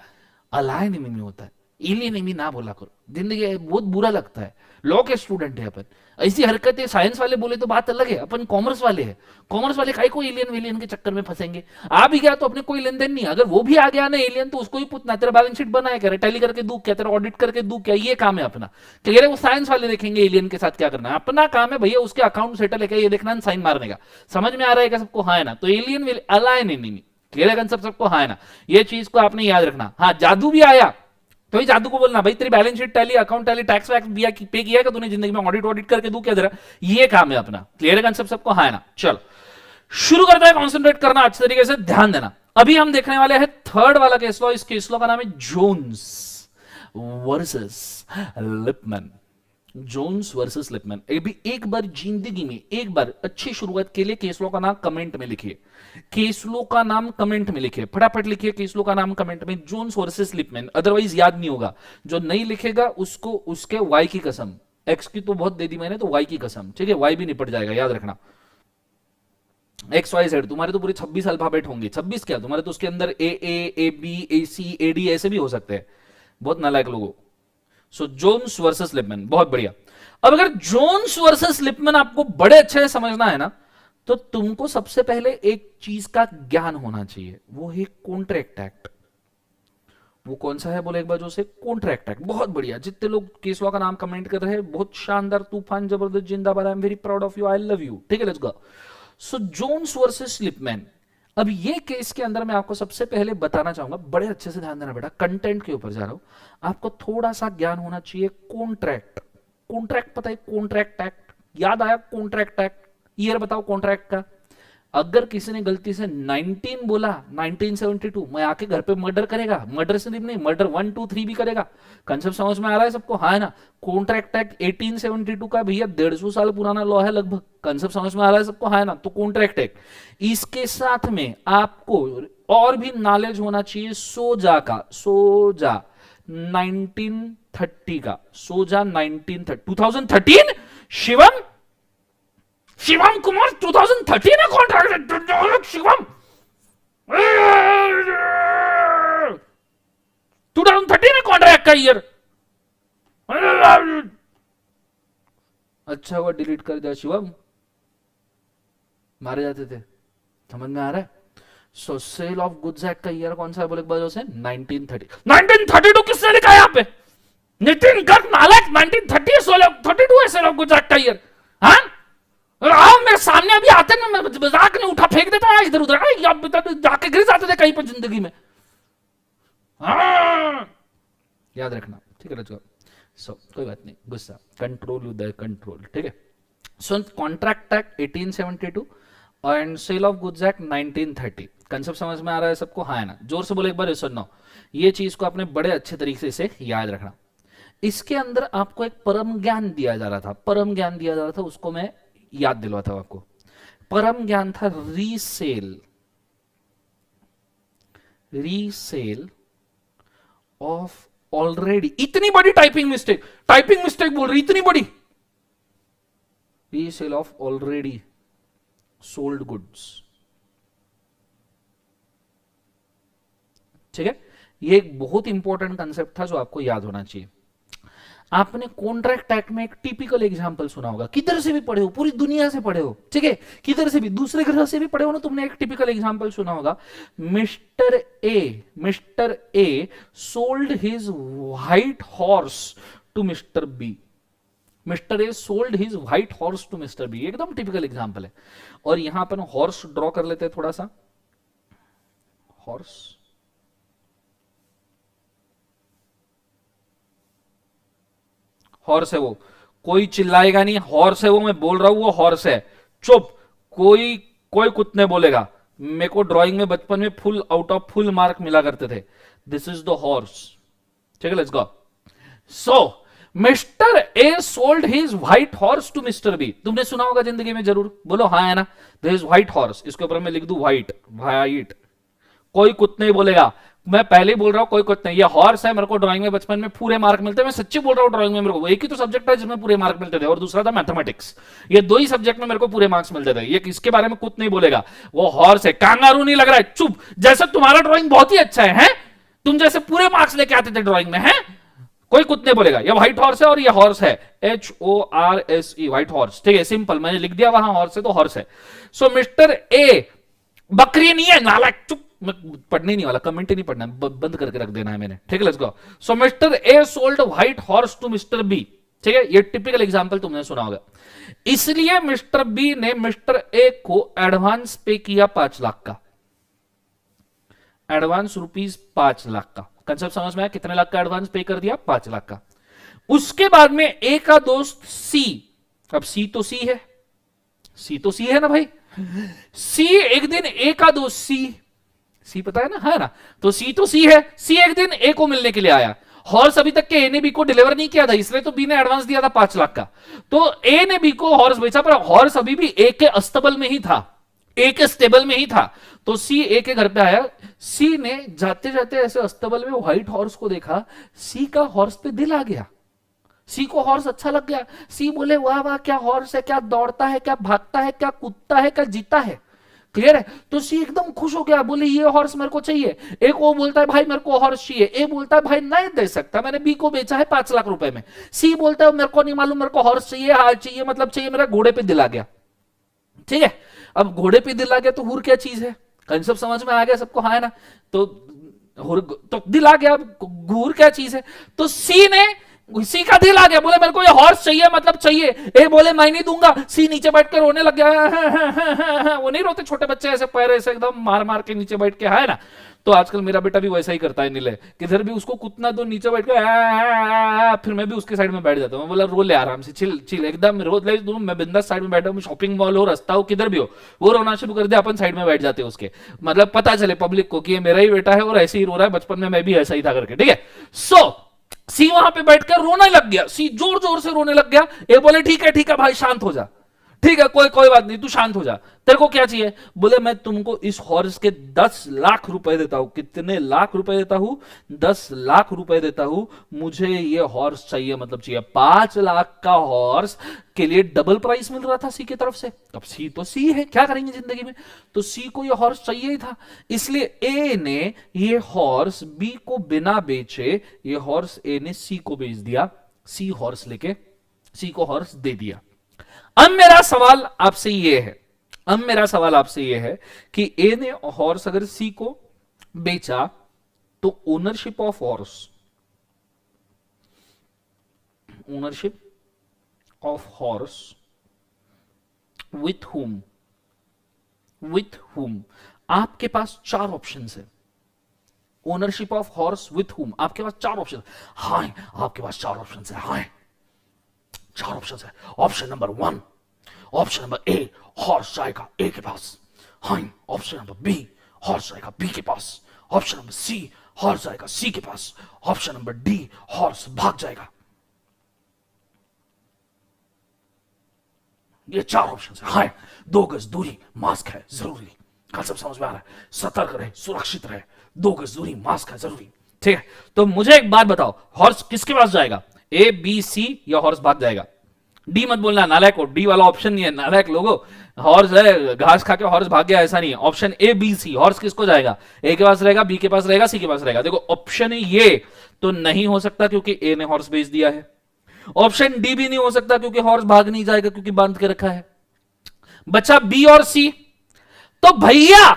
अलायन एनिमी होता है, एलियन एनिमी ना बोला करो, जिंदगी बहुत बुरा लगता है। लॉ के स्टूडेंट है अपन, ऐसी हरकतें साइंस वाले बोले तो बात अलग है, अपन कॉमर्स वाले हैं। कॉमर्स वाले काहे को एलियन वेलियन के चक्कर में फंसेंगे? आ भी गया तो अपने कोई लेन देन नहीं, अगर वो भी आ गया ना एलियन तो उसको ही पूछना तेरा बैलेंस शीट बनाया क्या, टैली करके दू क्या, तेरा ऑडिट करके दू क्या, ये काम है अपना। कह रहे वो साइंस वाले देखेंगे एलियन के साथ क्या करना है, अपना काम है भैया उसके अकाउंट सेटल है क्या ये देखना, साइन मारने का। समझ में आ रहा है क्या सबको? हाँ है ना? तो एलियन अलायन एनिमी क्लियर है सबको? हाँ है ना? ये चीज को आपने याद रखना। हाँ जादू भी आया तो ही जादू को बोलना भाई तेरी balance sheet tally account tally tax wax दिया पे किया है तूने जिंदगी में, ऑडिट ऑडिट करके दू क्या जरा, ये काम है अपना। क्लियर है कंसेप्ट सबको? हाँ है ना? चलो शुरू करते हैं, कॉन्सेंट्रेट करना अच्छे तरीके से, ध्यान देना। अभी हम देखने वाले हैं थर्ड वाला केस लॉ। इस केस लॉ का नाम है Jones versus Lipman. Jones versus Lipman. एक बार जिंदगी में एक बार अच्छी शुरुआत के लिए केस लॉ का नाम कमेंट में लिखिए, केस लॉ का नाम कमेंट में लिखिए, फटाफट लिखिए केस लॉ का नाम कमेंट में, जोन्स वर्सेस लिपमैन, अदरवाइज याद नहीं होगा। जो नहीं लिखेगा उसको उसके वाई की कसम, एक्स की तो बहुत दे दी मैंने, तो वाई की कसम, ठीक है? वाई भी निपट जाएगा, याद रखना। एक्स वाई जेड तुम्हारे तो पूरे 26 अल्फाबेट होंगे, 26 क्या तुम्हारे तो उसके अंदर A B A C A D ऐसे भी हो सकते हैं, बहुत नालायक लोगों। सो जोन्स वर्सेस लिपमैन, बहुत बढ़िया। अब अगर जोन्स वर्सेस लिपमैन आपको बड़े अच्छे से समझना है ना, तो तुमको सबसे पहले एक चीज का ज्ञान होना चाहिए, वो है कॉन्ट्रैक्ट एक्ट। वो कौन सा है बोले एक बार जो से? Contract act. बहुत बढ़िया, जितने लोग केस लॉ का नाम कमेंट कर रहे हैं बहुत शानदार, तूफान, जबरदस्त, जिंदाबाद, I am very proud of you, I love you, ठीक है? Let's go. So Jones versus Lipman. अब ये केस के अंदर मैं आपको सबसे पहले बताना चाहूंगा, बड़े अच्छे से ध्यान देना बेटा, कंटेंट के ऊपर जा रहा हूं, आपको थोड़ा सा ज्ञान होना चाहिए कॉन्ट्रैक्ट। कॉन्ट्रैक्ट पता है? कॉन्ट्रैक्ट एक्ट याद आया? कॉन्ट्रैक्ट एक्ट ईयर बताओ कॉन्ट्रैक्ट का। अगर किसी ने गलती से 19 बोला, 1972, मैं आके घर पे मर्डर करेगा, मर्डर सिर्फ नहीं, मर्डर 1 2 3 भी करेगा। कंसेप्ट समझ में आ रहा है सबको? हाँ है ना? कॉन्ट्रैक्ट एक्ट 1872 का भैया 150 साल पुराना लॉ है लगभग। कंसेप्ट समझ में आ रहा है सबको? हाँ है ना? तो कॉन्ट्रैक्ट एक्ट, इसके साथ में आपको और भी नॉलेज होना चाहिए सोजा का, सोजा 1930 का, सोजा 2013 शिवम, शिवम कुमार 2013 है कॉन्ट्रैक्ट, शिवम 2013 है कॉन्ट्रैक्ट का ईयर। अच्छा हुआ डिलीट कर दिया शिवम, मारे जाते थे। समझ में आ रहा है? सो सेल ऑफ गुड्स एक्ट का ईयर कौन सा है बोले एक बार से? 1930। 1932 किसने लिखा है यहाँ पे? नितिन गर्ग नालायक, 1930 32 है सेल ऑफ गुड्स एक्ट का ईयर। हाँ आओ मेरे सामने अभी आते ना, मैं मजाक नहीं उठा फेंक देता इधर उधर, जाके गिर जाते थे कहीं पर जिंदगी में। हाँ याद रखना, ठीक है? लेट्स सो कोई बात नहीं, गुस्सा कंट्रोल द कंट्रोल, ठीक है? So contract act 1872 and sale of goods act 1930। Concept समझ में आ रहा है सबको? हाँ है ना? जोर से बोले एक बार सुनो, ये चीज को आपने बड़े अच्छे तरीके से याद रखना। इसके अंदर आपको एक परम ज्ञान दिया जा रहा था, परम ज्ञान दिया जा रहा था, उसको मैं याद दिलवाता हूं आपको। परम ज्ञान था रीसेल, रीसेल ऑफ ऑलरेडी, इतनी बड़ी टाइपिंग मिस्टेक बोल रही, इतनी बड़ी, resale of already sold goods, ठीक है? ये एक बहुत इंपॉर्टेंट कंसेप्ट था जो आपको याद होना चाहिए। आपने कॉन्ट्रैक्ट एक्ट में एक टिपिकल एग्जांपल सुना होगा, किधर से भी पढ़े हो, पूरी दुनिया से पढ़े हो, ठीक है? किधर से भी, दूसरे ग्रह से भी पढ़े हो ना, तुमने एक टिपिकल एग्जांपल सुना होगा। Mister A sold his white horse to mister B, mister A sold his white horse to mister B, एकदम टिपिकल एग्जांपल है। और यहां अपन हॉर्स ड्रॉ कर लेते हैं थोड़ा सा, हॉर्स, हॉर्स है वो कोई चिल्लाएगा नहीं, हॉर्स है वो, मैं बोल रहा हूं वो हॉर्स है, चुप। कोई कोई कुछ नहीं बोलेगा। मेरे को ड्राइंग में बचपन में full out of full mark मिला करते थे। दिस इज द हॉर्स, ठीक है, let's go. So mister A sold his white horse to mister B. तुमने सुना होगा जिंदगी में जरूर, बोलो हाँ है ना। दिस इज व्हाइट हॉर्स, इसके ऊपर मैं लिख दूं व्हाइट, व्हाइट। कोई कुछ नहीं बोलेगा, मैं पहले ही बोल रहा हूं कोई कुछ नहीं। ये हॉर्स है, मेरे को ड्राइंग में बचपन में पूरे मार्क मिलते हैं, मैं सच्ची बोल रहा हूं। ड्राइंग में मेरे को एक ही तो सब्जेक्ट है जिसमें पूरे मार्क मिलते थे, और दूसरा था मैथमेटिक्स। ये दो ही सब्जेक्ट में मेरे को पूरे मार्क्स मिलते थे। ये किसके बारे में कुछ नहीं बोलेगा, वो हॉर्स है। कांगारू नहीं लग रहा है, चुप। जैसे तुम्हारा ड्राइंग बहुत ही अच्छा है? तुम जैसे पूरे मार्क्स लेके आते थे ड्राइंग में, है? कोई कुछ नहीं बोलेगा। ये व्हाइट हॉर्स है और ये हॉर्स है, HORSE, व्हाइट हॉर्स, ठीक है, सिंपल। मैंने लिख दिया वहां हॉर्स है तो हॉर्स है। सो मिस्टर ए, बकरी नहीं है नालायक, चुप। मैं पढ़ने नहीं वाला, कमेंट ही नहीं पढ़ना, बंद करके रख देना है मैंने, ठीक है, let's go. So mister A sold white horse to mister B, ठीक है, ये टिपिकल एग्जांपल तुमने सुना होगा। इसलिए मिस्टर बी ने मिस्टर ए को एडवांस पे किया 5 लाख का, एडवांस रुपीज 5 लाख का। कंसेप्ट समझ में आया? कितने लाख का एडवांस पे कर दिया? 5 लाख का। उसके बाद में ए का दोस्त सी, अब सी तो सी है, सी तो सी है ना भाई। सी एक दिन ए का दोस्त सी पता है ना, है ना, तो सी तो सी है। सी एक दिन ए को मिलने के लिए आया। हॉर्स अभी तक के ए ने बी को डिलीवर नहीं किया था, इसलिए तो बी ने एडवांस दिया था 5 लाख का। तो ए ने बी को हॉर्स बेचा, पर हॉर्स अभी भी ए के अस्तबल में ही था, ए के स्टेबल में ही था। तो सी ए के घर पे आया। सी ने जाते जाते ऐसे अस्तबल में व्हाइट हॉर्स को देखा। सी का हॉर्स पे दिल आ गया, सी को हॉर्स अच्छा लग गया। सी बोले वाह वाह, क्या हॉर्स है, क्या दौड़ता है, क्या भागता है, क्या कूदता है, क्या जीता है। क्लियर है? तो सी एकदम खुश हो गया, बोले ये हॉर्स मेरे को चाहिए। एक वो बोलता है भाई मेरे को हॉर्स चाहिए, ए बोलता है भाई नहीं दे सकता, मैंने बी को बेचा है 5 लाख रुपए में। सी बोलता है मेरे को नहीं मालूम, मेरे को हॉर्स चाहिए, हार चाहिए, मतलब चाहिए, मेरा घोड़े पे दिल आ गया। ठीक है, अब घोड़े पे दिल आ गया तो हुर क्या चीज है? कंसेप्ट समझ में आ गया सबको, हाँ है ना। तो दिल आ गया, घूर क्या चीज है? तो सी का दिल आ गया, बोले मेरे को ये हॉर्स चाहिए, मतलब चाहिए। ए बोले मैं नहीं दूंगा। सी नीचे बैठ के रोने लग गया। वो नहीं रोते छोटे बच्चे ऐसे पैर ऐसे एकदम मार मार के नीचे बैठ के, है ना। तो आजकल मेरा बेटा भी वैसा ही करता है, नीले किधर भी उसको कुतना दो नीचे बैठ के, फिर मैं भी उसके साइड में बैठ जाता हूँ। बोला रो ले आराम से, चिल चिल एकदम रो ले, मैं बिंदास साइड में बैठा हूँ, शॉपिंग मॉल हो, रास्ता हो, किधर भी हो, वो रोना शुरू कर दे, अपन साइड में बैठ जाते हैं उसके, मतलब पता चले पब्लिक को कि ये मेरा ही बेटा है और ऐसे ही रो रहा है, बचपन में मैं भी ऐसा ही था करके। ठीक है, सो सी वहां पे बैठकर रोने लग गया। सी जोर जोर से रोने लग गया। ए बोले ठीक है भाई शांत हो जा, ठीक है कोई बात नहीं, तू शांत हो जा, तेरे को क्या चाहिए? बोले मैं तुमको इस हॉर्स के 10 लाख रुपए देता हूं। कितने लाख रुपए देता हूं? 10 लाख रुपए देता हूं। मुझे ये हॉर्स चाहिए, मतलब चाहिए 5 लाख का हॉर्स के लिए डबल प्राइस मिल रहा था सी की तरफ से। अब सी तो सी है, क्या करेंगे जिंदगी में, तो सी को ये हॉर्स चाहिए ही था। इसलिए ए ने ये हॉर्स बी को बिना बेचे, ये हॉर्स ए ने सी को बेच दिया। सी हॉर्स लेके सी को हॉर्स दे दिया। अब मेरा सवाल आपसे यह है कि ए ने हॉर्स अगर सी को बेचा तो ownership of horse with whom आपके पास 4 ऑप्शन है। Ownership of horse with whom आपके पास 4 ऑप्शन। हाँ, आपके पास 4 ऑप्शन है। हाँ, 4 ऑप्शन है। Option number 1, option number A, horse जाएगा ए के पास। हाँ, ऑप्शन नंबर बी, हॉर्स जाएगा बी के पास। ऑप्शन नंबर सी, हॉर्स जाएगा सी के पास। ऑप्शन नंबर डी, हॉर्स भाग जाएगा। ये 4 ऑप्शन है। हाँ, 2 गज दूरी, मास्क है जरूरी। सब समझ में आ रहा है? सतर्क रहे, सुरक्षित रहे, 2 गज दूरी, मास्क है जरूरी। ठीक है, तो मुझे एक बात बताओ, हॉर्स किसके पास जाएगा? ए बी सी, या हॉर्स भाग जाएगा? डी मत बोलना नालायक हो, डी वाला ऑप्शन नहीं है नालायक लोगों। हॉर्स है, घास खा के हॉर्स भाग गया ऐसा नहीं है। Option A B C, horse किसको जाएगा? ए के पास रहेगा, बी के पास रहेगा, सी के पास रहेगा। देखो ऑप्शन ये तो नहीं हो सकता क्योंकि ए ने हॉर्स बेच दिया है। ऑप्शन डी भी नहीं हो सकता क्योंकि हॉर्स भाग नहीं जाएगा क्योंकि बांध के रखा है। बचा बी और सी। तो भैया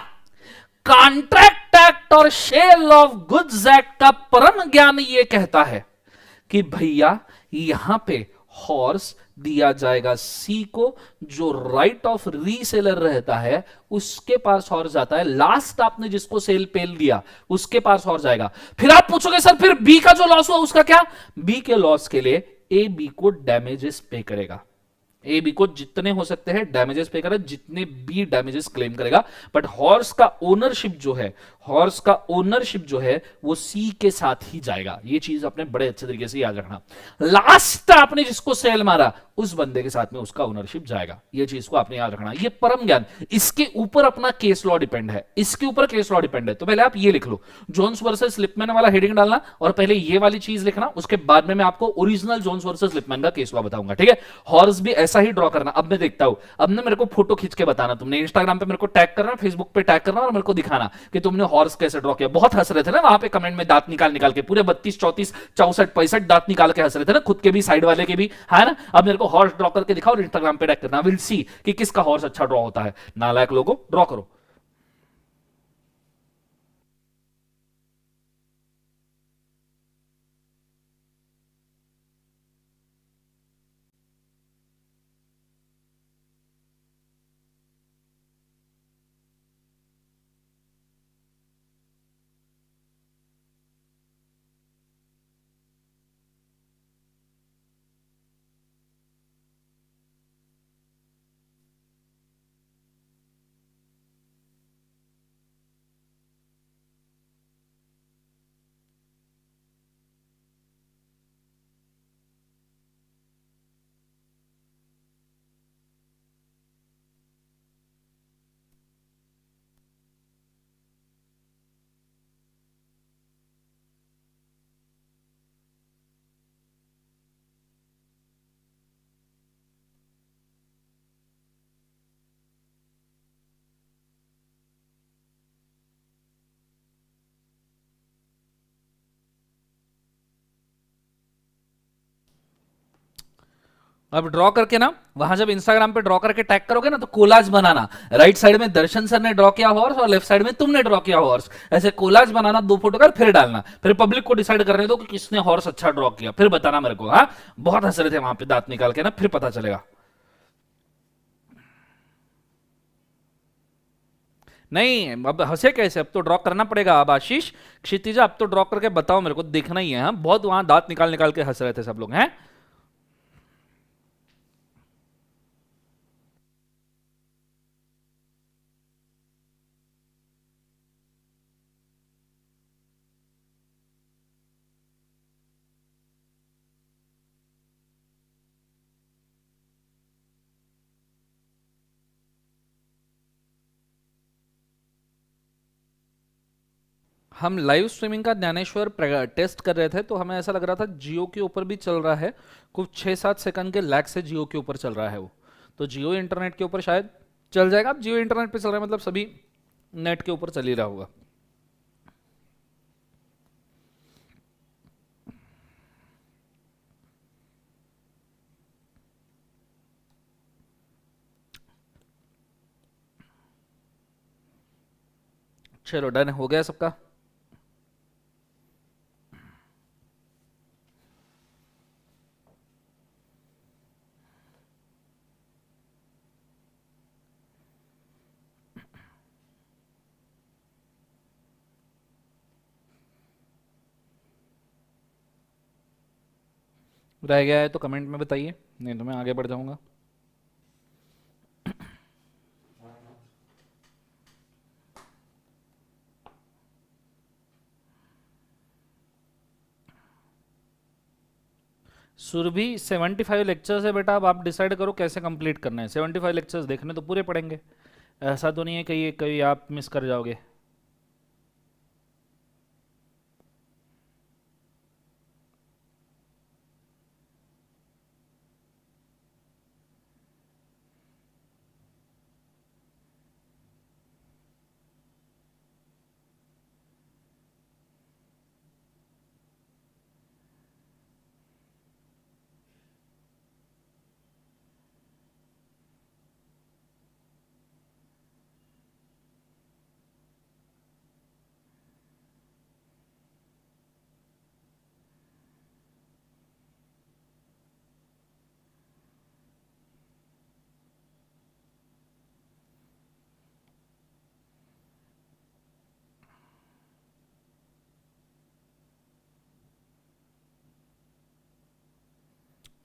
कॉन्ट्रैक्ट एक्ट और सेल ऑफ गुड्स एक्ट का परम ज्ञान ये कहता है कि भैया यहां पे हॉर्स दिया जाएगा सी को, जो राइट ऑफ रीसेलर रहता है उसके पास हॉर्स जाता है। लास्ट आपने जिसको सेल पेल दिया उसके पास हॉर्स जाएगा। फिर आप पूछोगे सर फिर बी का जो लॉस हुआ उसका क्या? बी के लॉस के लिए ए बी को डैमेजेस पे करेगा। ए बी को जितने हो सकते हैं डैमेजेस पे करेगा, जितने भी डैमेजेस क्लेम करेगा। बट हॉर्स का ओनरशिप जो है, हॉर्स का ओनरशिप जो है वो सी के साथ ही जाएगा। ये चीज आपने बड़े अच्छे तरीके से याद रखना। लास्ट आपने जिसको सेल मारा उस बंदे के साथ में उसका ओनरशिप जाएगा। ये चीज को आपने याद रखना। ये परम ज्ञान, इसके ऊपर अपना केस लॉ डिपेंड है, इसके ऊपर केस लॉ डिपेंड है। तो पहले आप ये लिख लो, जोन्स वर्सेस लिपमैन वाला हेडिंग डालना, और पहले ये वाली चीज लिखना। उसके बाद में मैं आपको ओरिजिनल जोन्स वर्सेस लिपमैन का केस लॉ बताऊंगा, ठीक है। हॉर्स भी ऐसा ही ड्रॉ करना। अब मैं देखता हूं, अब ना मेरे को फोटो खींच के बताना, तुमने इंस्टाग्राम पे मेरे को टैग करना, फेसबुक पे टैग करना, और मेरे को दिखाना कि तुमने हॉर्स कैसे ड्रॉ किया। बहुत हंस रहे थे ना वहां पे कमेंट में, दांत निकाल निकाल के, पूरे 32 34 64 65 दांत निकाल के हंस रहे थे ना, खुद के भी साइड वाले के भी, है ना। अब मेरे को हॉर्स ड्रॉ करके दिखाओ और इंस्टाग्राम पे टैग करना। विल सी कि किसका हॉर्स अच्छा ड्रॉ होता है। नालायक लोगों, ड्रॉ करो। अब ड्रॉ करके ना, वहां जब इंस्टाग्राम पे ड्रॉ करके टैग करोगे ना, तो कोलाज बनाना। राइट साइड में दर्शन सर ने ड्रॉ किया हॉर्स, और लेफ्ट साइड में तुमने ड्रॉ किया हॉर्स। ऐसे कोलाज बनाना, दो फोटो कर फिर डालना। फिर पब्लिक को डिसाइड करने दो कि किसने हॉर्स अच्छा ड्रॉ किया, फिर बताना मेरे को। हाँ, बहुत हंस रहे थे वहां पे दांत निकाल के ना, फिर पता चलेगा। नहीं, अब हंसे कैसे, अब तो ड्रॉ करना पड़ेगा। अब आशीष, क्षितिजा, अब तो ड्रॉ करके बताओ मेरे को, देखना ही है। हाँ, बहुत वहां दांत निकाल निकाल के हंस रहे थे सब लोग हैं। हम लाइव स्ट्रीमिंग का ज्ञानेश्वर टेस्ट कर रहे थे, तो हमें ऐसा लग रहा था जियो के ऊपर भी चल रहा है। कुछ 6-7 सेकंड के लैग से जियो के ऊपर चल रहा है वो। तो जियो इंटरनेट के ऊपर शायद चल जाएगा। अब जियो इंटरनेट पे चल रहा है मतलब सभी नेट के ऊपर चल ही रहा होगा। चलो डन हो गया सबका। रह गया है तो कमेंट में बताइए, नहीं तो मैं आगे बढ़ जाऊंगा। सुरभि, 75 लेक्चर्स है बेटा। अब आप डिसाइड करो कैसे कंप्लीट करना है। 75 लेक्चर्स देखने तो पूरे पड़ेंगे, ऐसा तो नहीं है कि कहीं आप मिस कर जाओगे।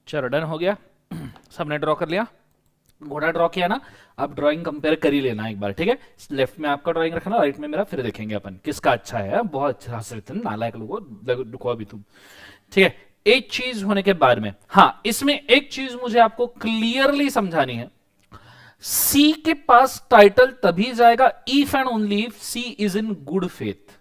चलो डन हो गया। सबने ड्रॉ कर लिया, घोड़ा ड्रॉ किया ना। अब ड्राइंग कंपेयर कर ही लेना एक बार, ठीक है। लेफ्ट में आपका ड्राइंग रखना, राइट में मेरा, फिर देखेंगे अपन किसका अच्छा है। बहुत अच्छा से नालायक लोगों दुखो अभी तुम, ठीक है। एक चीज होने के बाद में, हाँ इसमें एक चीज मुझे आपको क्लियरली समझानी है। सी के पास टाइटल तभी जाएगा if and only if C is in good faith.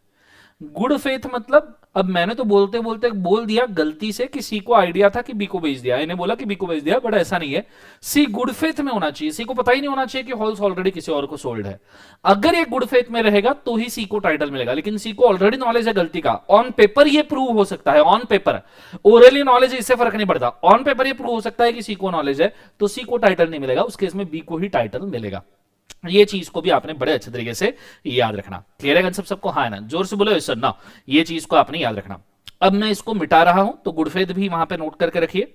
Good faith मतलब, अब मैंने तो बोलते बोलते बोल दिया गलती से कि सी को आइडिया था कि बी को बेच दिया, इन्हें बोला कि बी को बेच दिया, बट ऐसा नहीं है। सी गुड फेथ में होना चाहिए, सी को पता ही नहीं होना चाहिए कि हॉल्स ऑलरेडी किसी और को सोल्ड है। अगर ये गुड फेथ में रहेगा तो ही सी को टाइटल मिलेगा, लेकिन सी को ऑलरेडी नॉलेज है गलती का। ऑन पेपर ये प्रूव हो सकता है, ऑन पेपर, ओरली नॉलेज है इससे फर्क नहीं पड़ता। ऑन पेपर ये प्रूव हो सकता है कि सी को नॉलेज है, तो सी को टाइटल नहीं मिलेगा, उस केस में बी को ही टाइटल मिलेगा। ये चीज को भी आपने बड़े अच्छे तरीके से याद रखना। क्लियर है कंसेप्ट सबको? हाँ है ना? जोर से बोलो सर ना। ये चीज को आपने याद रखना। अब मैं इसको मिटा रहा हूं, तो गुड फेथ भी वहां पे नोट करके रखिए।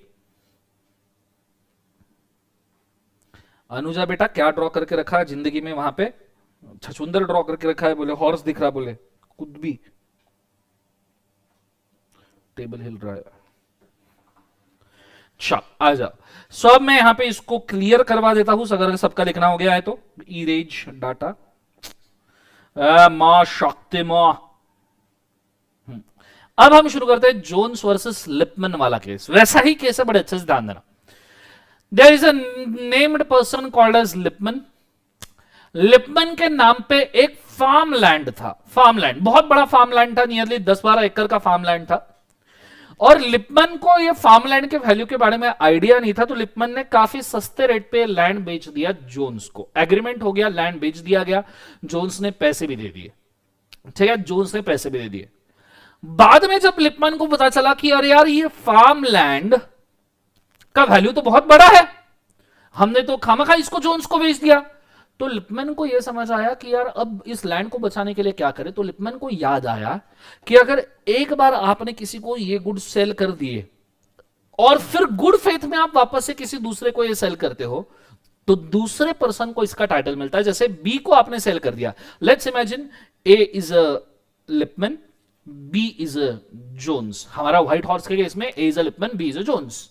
अनुजा बेटा क्या ड्रॉ करके रखा है जिंदगी में? वहां पे छछुंदर ड्रॉ करके रखा है, बोले हॉर्स दिख रहा, बोले खुद भी टेबल हिल रहा है। अच्छा आ जाओ। सो अब मैं यहां पे इसको क्लियर करवा देता हूं, अगर सबका लिखना हो गया है तो। इरेज डाटा मां शक्ति मां। अब हम शुरू करते हैं जोन्स वर्सेस लिपमन वाला केस। वैसा ही केस है, बड़े अच्छे से ध्यान देना। There is a named person called as Lipman. Lipman के नाम पे एक फार्म लैंड था, फार्म लैंड, बहुत बड़ा फार्म लैंड था, नियरली 10-12 एकड़ का फार्म लैंड था। और लिपमन को ये फार्मलैंड के वैल्यू के बारे में आइडिया नहीं था, तो लिपमन ने काफी सस्ते रेट पे लैंड बेच दिया जोन्स को। एग्रीमेंट हो गया, लैंड बेच दिया गया, जोन्स ने पैसे भी दे दिए, ठीक है, जोन्स ने पैसे भी दे दिए। बाद में जब लिपमन को पता चला कि अरे यार ये फार्म लैंड का वैल्यू तो बहुत बड़ा है, हमने तो खामखा इसको जोन्स को बेच दिया, तो लिपमन को यह समझ आया कि यार अब इस लैंड को बचाने के लिए क्या करें। तो लिपमन को याद आया कि अगर एक बार आपने किसी को ये गुड सेल कर दिए और फिर गुड फेथ में आप वापस से किसी दूसरे को ये सेल करते हो, तो दूसरे पर्सन को इसका टाइटल मिलता है। जैसे बी को आपने सेल कर दिया, let's imagine A is a Lipman, B is a Jones. हमारा व्हाइट हॉर्स के केस में A is a Lipman, B is a Jones.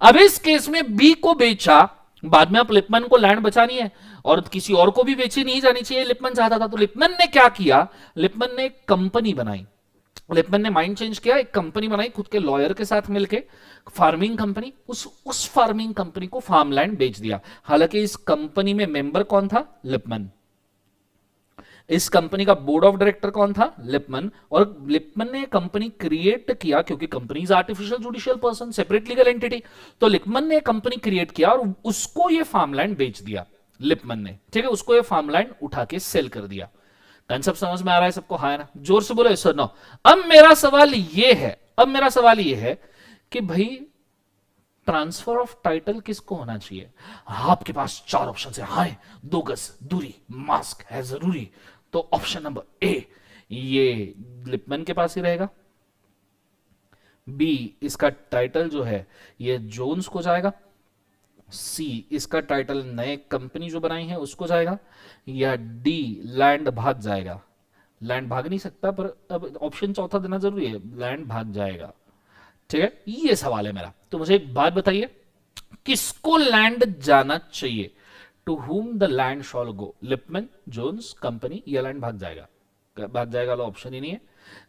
अब इस केस में बी को बेचा, बाद में आप लिपमन को लैंड बचानी है और किसी और को भी बेची नहीं जानी चाहिए, लिपमन चाहता था। तो लिपमन ने क्या किया, लिपमन ने एक कंपनी बनाई। लिपमन ने माइंड चेंज किया, एक कंपनी बनाई खुद के लॉयर के साथ मिलके, फार्मिंग कंपनी। उस फार्मिंग कंपनी को फार्मलैंड बेच दिया। हालांकि इस कंपनी में मेंबर कौन था? लिपमन। इस कंपनी का बोर्ड ऑफ डायरेक्टर कौन था? लिपमन। और लिपमन ने कंपनी क्रिएट किया, क्योंकि company is artificial judicial person, separate legal entity. तो लिपमन ने कंपनी क्रिएट किया और उसको ये फार्मलैंड बेच दिया लिपमन ने, ठीक है, उसको ये फार्मलैंड उठा के सेल कर दिया। कंसेप्ट समझ में आ रहा है सबको? हाँ है ना? जोर से बोलो सर नो। अब मेरा सवाल ये है कि भाई ट्रांसफर ऑफ टाइटल किसको होना चाहिए? आपके पास 4 ऑप्शन है। हाँ, 2 गज दूरी, मास्क है जरूरी, तो ऑप्शन नंबर ए ये लिपमन के पास ही रहेगा। बी इसका टाइटल जो है ये जोन्स को जाएगा। सी इसका टाइटल नए कंपनी जो बनाई है उसको जाएगा। या डी लैंड भाग जाएगा। लैंड भाग नहीं सकता, पर अब ऑप्शन चौथा देना जरूरी है, लैंड भाग जाएगा, ठीक है। ये सवाल है मेरा। तो मुझे एक बात बताइए, किसको लैंड जाना चाहिए? To whom the land shall go? Lipman, Jones, company, या लैंड भाग जाएगा? भाग जाएगा वाला ऑप्शन ही नहीं है।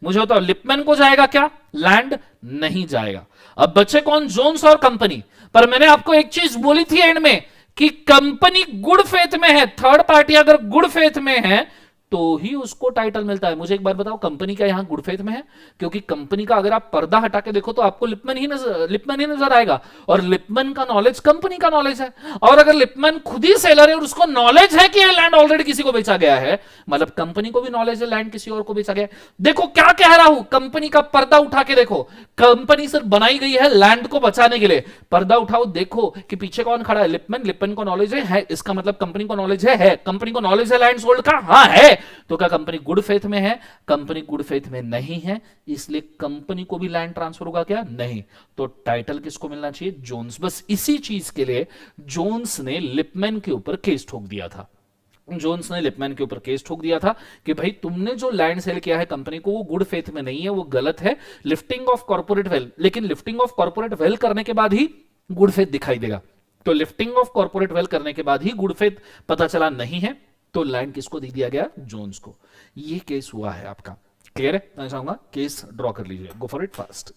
मुझे बताओ लिपमन को जाएगा क्या? लैंड नहीं जाएगा। अब बचे कौन? जोन्स और कंपनी। पर मैंने आपको एक चीज बोली थी एंड में कि कंपनी गुड फेथ में है, थर्ड पार्टी अगर गुड फेथ में है तो ही उसको टाइटल मिलता है। मुझे एक बात बताओ, कंपनी का यहां गुड फेथ में है? क्योंकि कंपनी का अगर आप पर्दा हटा के देखो तो आपको लिपमन ही नजर आएगा, और लिपमन का नॉलेज कंपनी का नॉलेज है। और अगर लिपमन खुद ही सेलर है और उसको नॉलेज है कि यह लैंड ऑलरेडी किसी को बेचा गया है, मतलब कंपनी को भी नॉलेज है लैंड किसी और को बेचा गया है। देखो क्या कह रहा हूं, कंपनी का पर्दा उठा के देखो। कंपनी सिर्फ बनाई गई है लैंड को बचाने के लिए। पर्दा उठाओ, देखो कि पीछे कौन खड़ा है? लिपमन को नॉलेज है, इसका मतलब कंपनी को नॉलेज है। कंपनी को नॉलेज है लैंड सोल्ड का? हाँ है। तो क्या कंपनी गुड फेथ में है? कंपनी गुड फेथ में नहीं है, इसलिए कंपनी को भी लैंड ट्रांसफर होगा क्या? नहीं। तो टाइटल किसको मिलना चाहिए? जोन्स। बस इसी चीज के लिए जोन्स ने लिपमन के ऊपर केस ठोक दिया था। जोन्स ने लिपमन के ऊपर केस ठोक दिया था कि भाई तुमने जो लैंड सेल किया है कंपनी को, वो गुड फेथ में नहीं है, वो गलत है, लिफ्टिंग ऑफ कॉर्पोरेट वेल्थ। लेकिन लिफ्टिंग ऑफ कॉर्पोरेट वेल्थ करने के बाद ही गुड फेथ दिखाई देगा। तो लिफ्टिंग ऑफ कॉर्पोरेट वेल्थ करने के बाद ही गुड फेथ पता चला नहीं है, तो लैंड किसको दे दिया गया? जोन्स को। ये केस हुआ है आपका। क्लियर है? मैं चाहूंगा केस ड्रॉ कर लीजिए, गो फॉर इट फास्ट।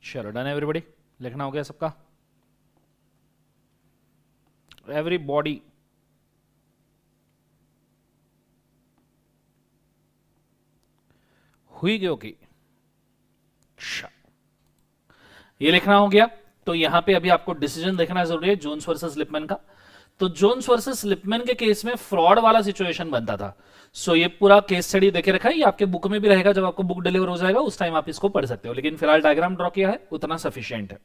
चलो डन एवरीबॉडी, लिखना हो गया सबका? एवरीबॉडी हुई गई? ओके, ये लिखना हो गया। तो यहां पे अभी आपको डिसीजन देखना जरूरी है जोन्स वर्सेस लिपमैन का। तो जोन्स वर्सेस लिपमैन के केस में फ्रॉड वाला सिचुएशन बनता था। सो ये पूरा केस स्टडी देखे रखा है, ये आपके बुक में भी रहेगा, जब आपको बुक डिलीवर हो जाएगा उस टाइम आप इसको पढ़ सकते हो, लेकिन फिलहाल डायग्राम ड्रॉ किया है उतना सफिशिएंट है।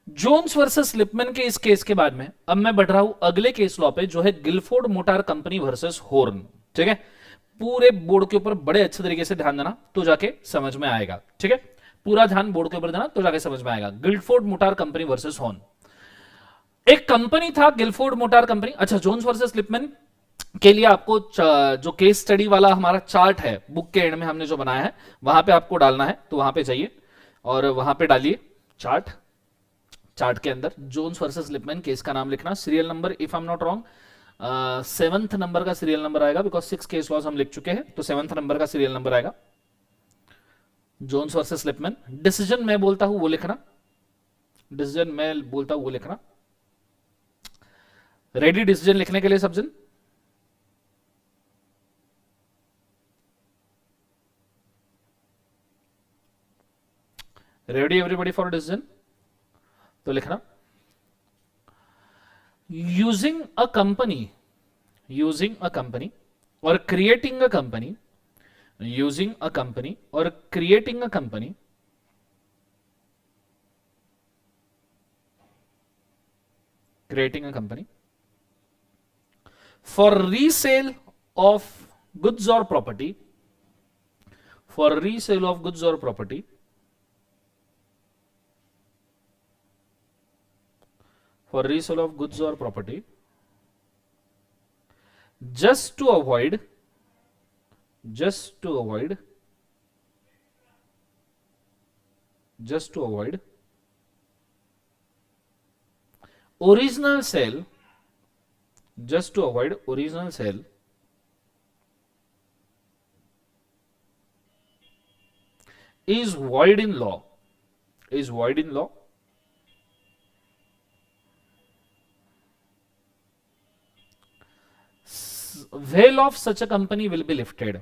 जोन्स वर्सेस लिपमैन के इस केस के बाद में अब मैं बढ़ रहा हूं अगले केस लॉ पे, जो है Gilford motor company versus Horne. ठीक है, पूरे बोर्ड के ऊपर बड़े अच्छे तरीके से ध्यान देना तो जाके समझ में आएगा। ठीक है, पूरा ध्यान बोर्ड के ऊपर देना तो जाके समझ में आएगा। Gilford motor company versus Horne, एक कंपनी था गिलफोर्ड मोटार कंपनी। अच्छा, जोन्स वर्सेस लिपमैन के लिए आपको जो केस स्टडी वाला हमारा चार्ट है बुक के एंड में हमने जो बनाया है वहां पे आपको डालना है, तो वहां पे जाइए और वहां पे डालिए चार्ट। चार्ट के अंदर जोन्स वर्सेस लिपमैन केस का नाम लिखना, serial number if I am not wrong 7th number का सीरियल नंबर आएगा, बिकॉज 6 केस लॉज हम लिख चुके हैं, तो 7th नंबर का सीरियल नंबर आएगा। जोन्स वर्सेस लिपमैन, डिसीजन मैं बोलता हूं वो लिखना, डिसीजन मैं बोलता हूं वो लिखना। रेडी डिसीजन लिखने के लिए सब जन? Ready everybody for decision? तो लिखना, using a company or creating a company, using a company or creating a company for resale of goods or property for resale of goods or property, for resale of goods or property, just to avoid just to avoid just to avoid original sale, just to avoid original sale is void in law, is void in law. Well of such a company will be lifted,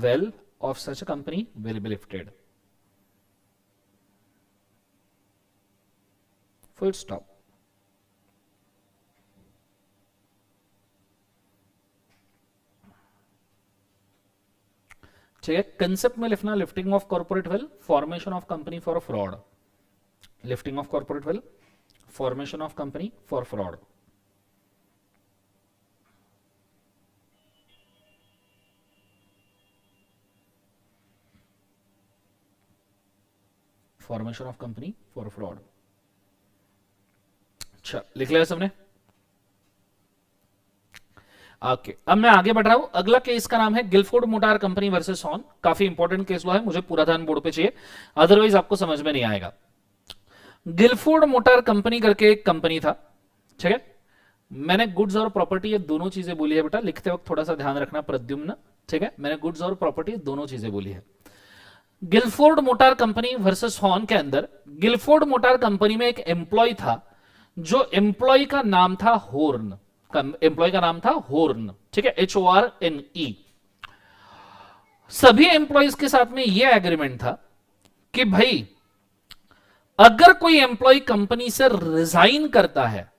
well of such a company will be lifted, full stop. ठीक है, concept में लिखना lifting of corporate well, formation of company for fraud, lifting of corporate well, formation of company for fraud. Formation of company for fraud. अच्छा, लिख लिया सबने? Okay, अब मैं आगे बढ़ रहा हूं. अगला केस का नाम है Gilford motor company versus Horne. काफी इंपॉर्टेंट केस लॉ है, मुझे पूरा ध्यान बोर्ड पे चाहिए, अदरवाइज आपको समझ में नहीं आएगा. गिलफोर्ड मोटार कंपनी करके एक कंपनी था, ठीक है. मैंने गुड्स और प्रॉपर्टी ये दोनों चीजें बोली है बेटा, लिखते वक्त थोड़ा सा ध्यान रखना प्रद्युम्न, ठीक है. मैंने गुड्स और प्रॉपर्टी दोनों चीजें बोली है. Gilford motor company versus Horne के अंदर गिलफोर्ड मोटार कंपनी में एक एम्प्लॉय था, जो एम्प्लॉय का नाम था हॉर्न, एम्प्लॉय का नाम था हॉर्न, ठीक है, HORNE. सभी एम्प्लॉयज के साथ में यह एग्रीमेंट था कि भाई अगर कोई एम्प्लॉय कंपनी से रिजाइन करता है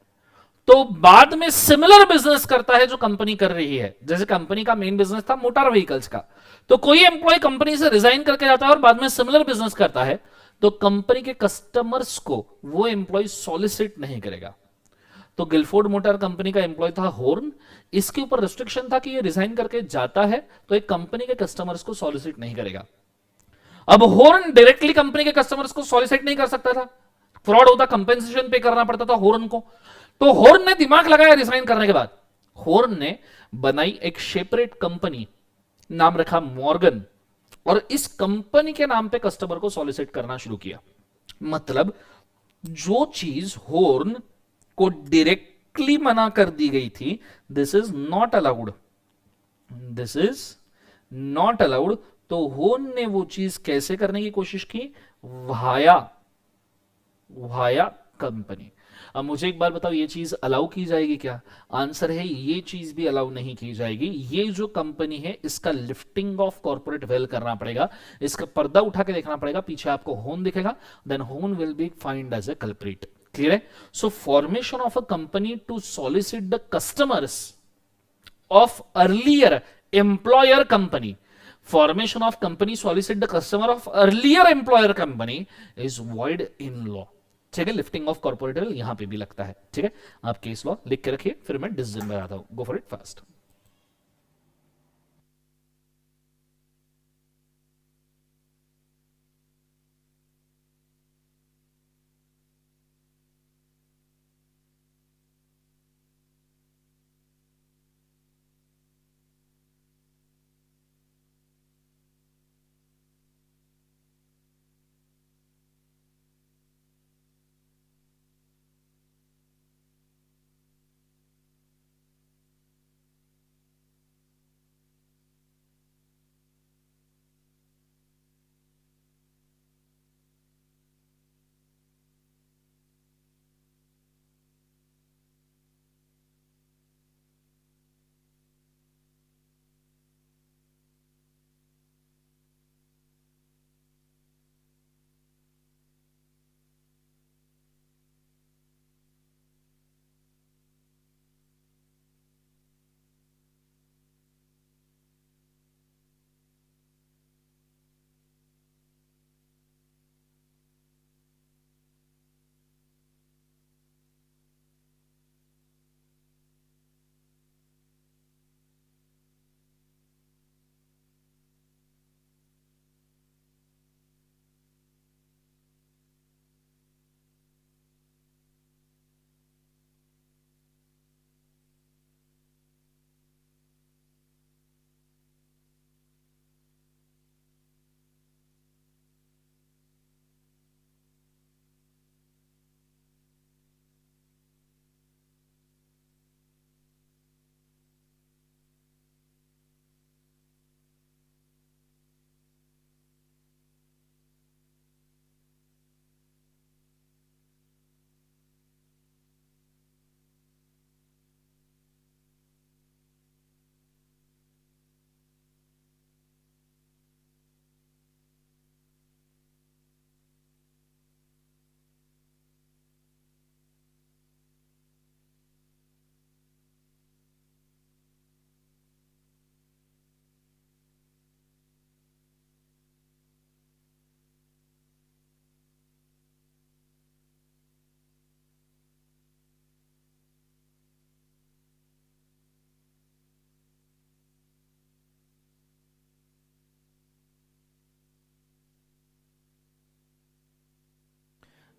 तो बाद में सिमिलर बिजनेस करता है जो कंपनी कर रही है. जैसे कंपनी का मेन बिजनेस था मोटर व्हीकल्स का, तो कोई एम्प्लॉय कंपनी से रिजाइन करके जाता है और बाद में सिमिलर बिजनेस करता है, तो कंपनी के कस्टमर्स को वो एम्प्लॉय सॉलिसिट नहीं करेगा. तो गिलफोर्ड मोटर कंपनी का एम्प्लॉय था हॉर्न, इसके ऊपर रिस्ट्रिक्शन था कि ये रिजाइन करके जाता है तो एक कंपनी के कस्टमर्स को सॉलिसिट नहीं करेगा. अब हॉर्न डायरेक्टली कंपनी के कस्टमर्स को सॉलिसिट नहीं कर सकता था, फ्रॉड होता, कंपेंसेशन पे करना पड़ता था हॉर्न को. तो हॉर्न ने दिमाग लगाया रिजाइन करने के बाद, हॉर्न ने बनाई एक सेपरेट कंपनी, नाम रखा मॉर्गन, और इस कंपनी के नाम पे कस्टमर को सॉलिसिट करना शुरू किया. मतलब जो चीज हॉर्न को डायरेक्टली मना कर दी गई थी, this is not allowed, this is not allowed, तो हॉर्न ने वो चीज कैसे करने की कोशिश की, वाया वाया कंपनी. अब मुझे एक बार बताओ, ये चीज अलाउ की जाएगी क्या? आंसर है ये चीज भी अलाउ नहीं की जाएगी. ये जो कंपनी है इसका लिफ्टिंग ऑफ कॉर्पोरेट वेल करना पड़ेगा, इसका पर्दा उठा के देखना पड़ेगा, पीछे आपको होन दिखेगा, देन होन will be find as a culprit. Clear है? So formation of a company to solicit the customers of earlier employer company, formation of company solicit the customer of earlier employer company is void in law. ठीक है, lifting of corporate well यहां पे भी लगता है. ठीक है, आप केस लॉ लिख के रखिए, फिर मैं डिसीजन में आता हूं. Go for it fast.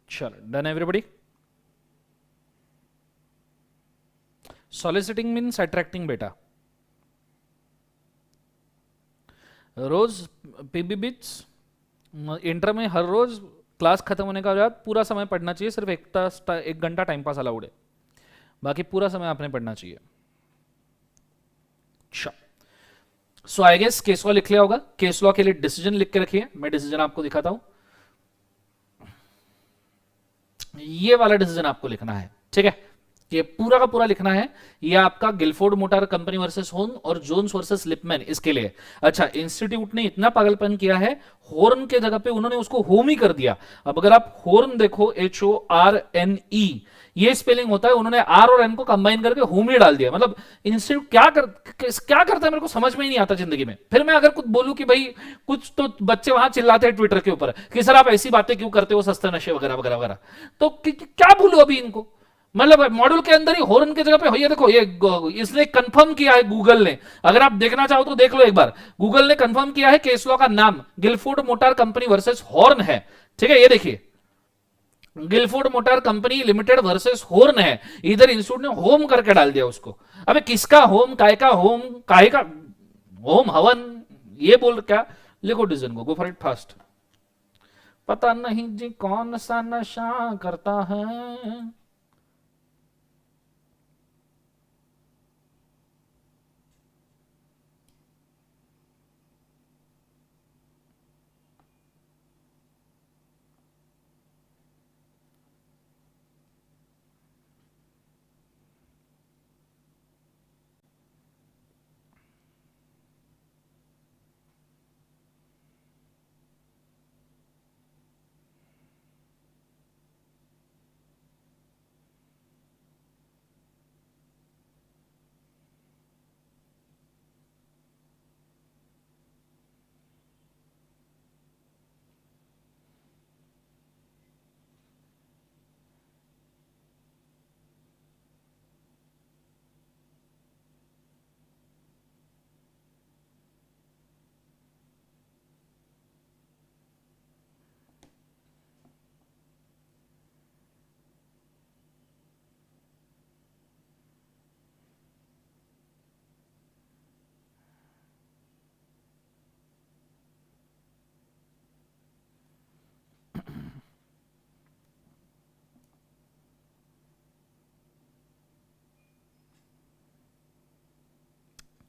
चलो done everybody. Soliciting means attracting बेटा. रोज पीबी बिट्स इंटर में हर रोज क्लास खत्म होने का बाद पूरा समय पढ़ना चाहिए. सिर्फ एक घंटा टाइम पास अलाउड है, बाकी पूरा समय आपने पढ़ना चाहिए. अच्छा, सो आई गेस केस लॉ लिख लिया होगा. केस लॉ के लिए डिसीजन लिख के रखिए. मैं डिसीजन आपको दिखाता हूं. ये वाला डिसीजन आपको लिखना है, ठीक है. ये पूरा का पूरा लिखना है. ये आपका गिलफोर्ड मोटर कंपनी वर्सेस होर्न और जोन्स वर्सेस लिपमैन इसके लिए. अच्छा, इंस्टीट्यूट ने इतना पागलपन किया है, हॉर्न के जगह पे उन्होंने उसको होम ही कर दिया. अब अगर आप हॉर्न देखो, HORNE, ये स्पेलिंग होता है. उन्होंने आर और एन को कंबाइन करके होम ही डाल दिया. मतलब इंस्टीट्यूट क्या करता है मेरे को समझ में ही नहीं आता जिंदगी में. फिर मैं अगर कुछ बोलूं कि भाई कुछ तो बच्चे वहां चिल्लाते हैं ट्विटर के ऊपर कि सर आप ऐसी बातें क्यों करते हो, सस्ते नशे वगैरह वगैरह वगैरह. तो क्या बोलूं अभी इनको. मतलब मॉड्यूल के अंदर ही हॉर्न की जगह पे ये देखो, ये इसने कंफर्म किया है गूगल ने. अगर आप देखना चाहो तो देख लो एक बार. गूगल ने कंफर्म किया है केस लॉ का नाम Gilford motor company versus Horne है. ठीक है, ये देखिए, Gilford motor company limited versus Horne है. इधर इंस्टीट्यूट ने होम करके डाल दिया उसको. अबे किसका होम, काय का होम, काय का होम हवन, ये बोल क्या. लिखो डिसीजन को, गो फॉर इट फास्ट. पता नहीं जी कौन सा नशा करता है.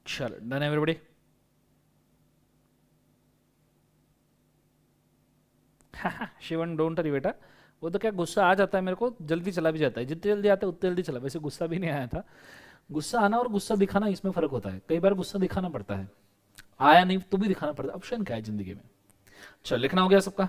चलो done everybody. Shivan don't worry बेटा, वो तो क्या गुस्सा आ जाता है मेरे को, जल्दी चला भी जाता है. जितनी जल्दी आता है उतनी जल्दी चला. वैसे गुस्सा भी नहीं आया था. गुस्सा आना और गुस्सा दिखाना इसमें फर्क होता है. कई बार गुस्सा दिखाना पड़ता है, आया नहीं तो भी दिखाना पड़ता है. ऑप्शन क्या है जिंदगी में. चलो लिखना हो गया सबका.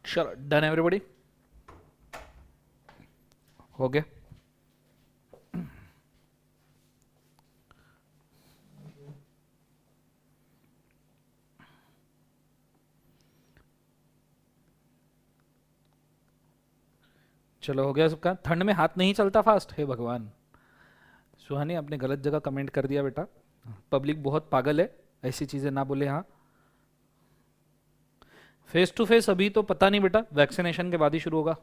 चलो डन एवरीबॉडी, हो गया. चलो हो गया सबका। ठंड में हाथ नहीं चलता फास्ट, हे भगवान। सुहानी आपने गलत जगह कमेंट कर दिया बेटा, पब्लिक बहुत पागल है, ऐसी चीजें ना बोले। हाँ फेस टू फेस अभी तो पता नहीं बेटा, वैक्सीनेशन के बाद ही शुरू होगा।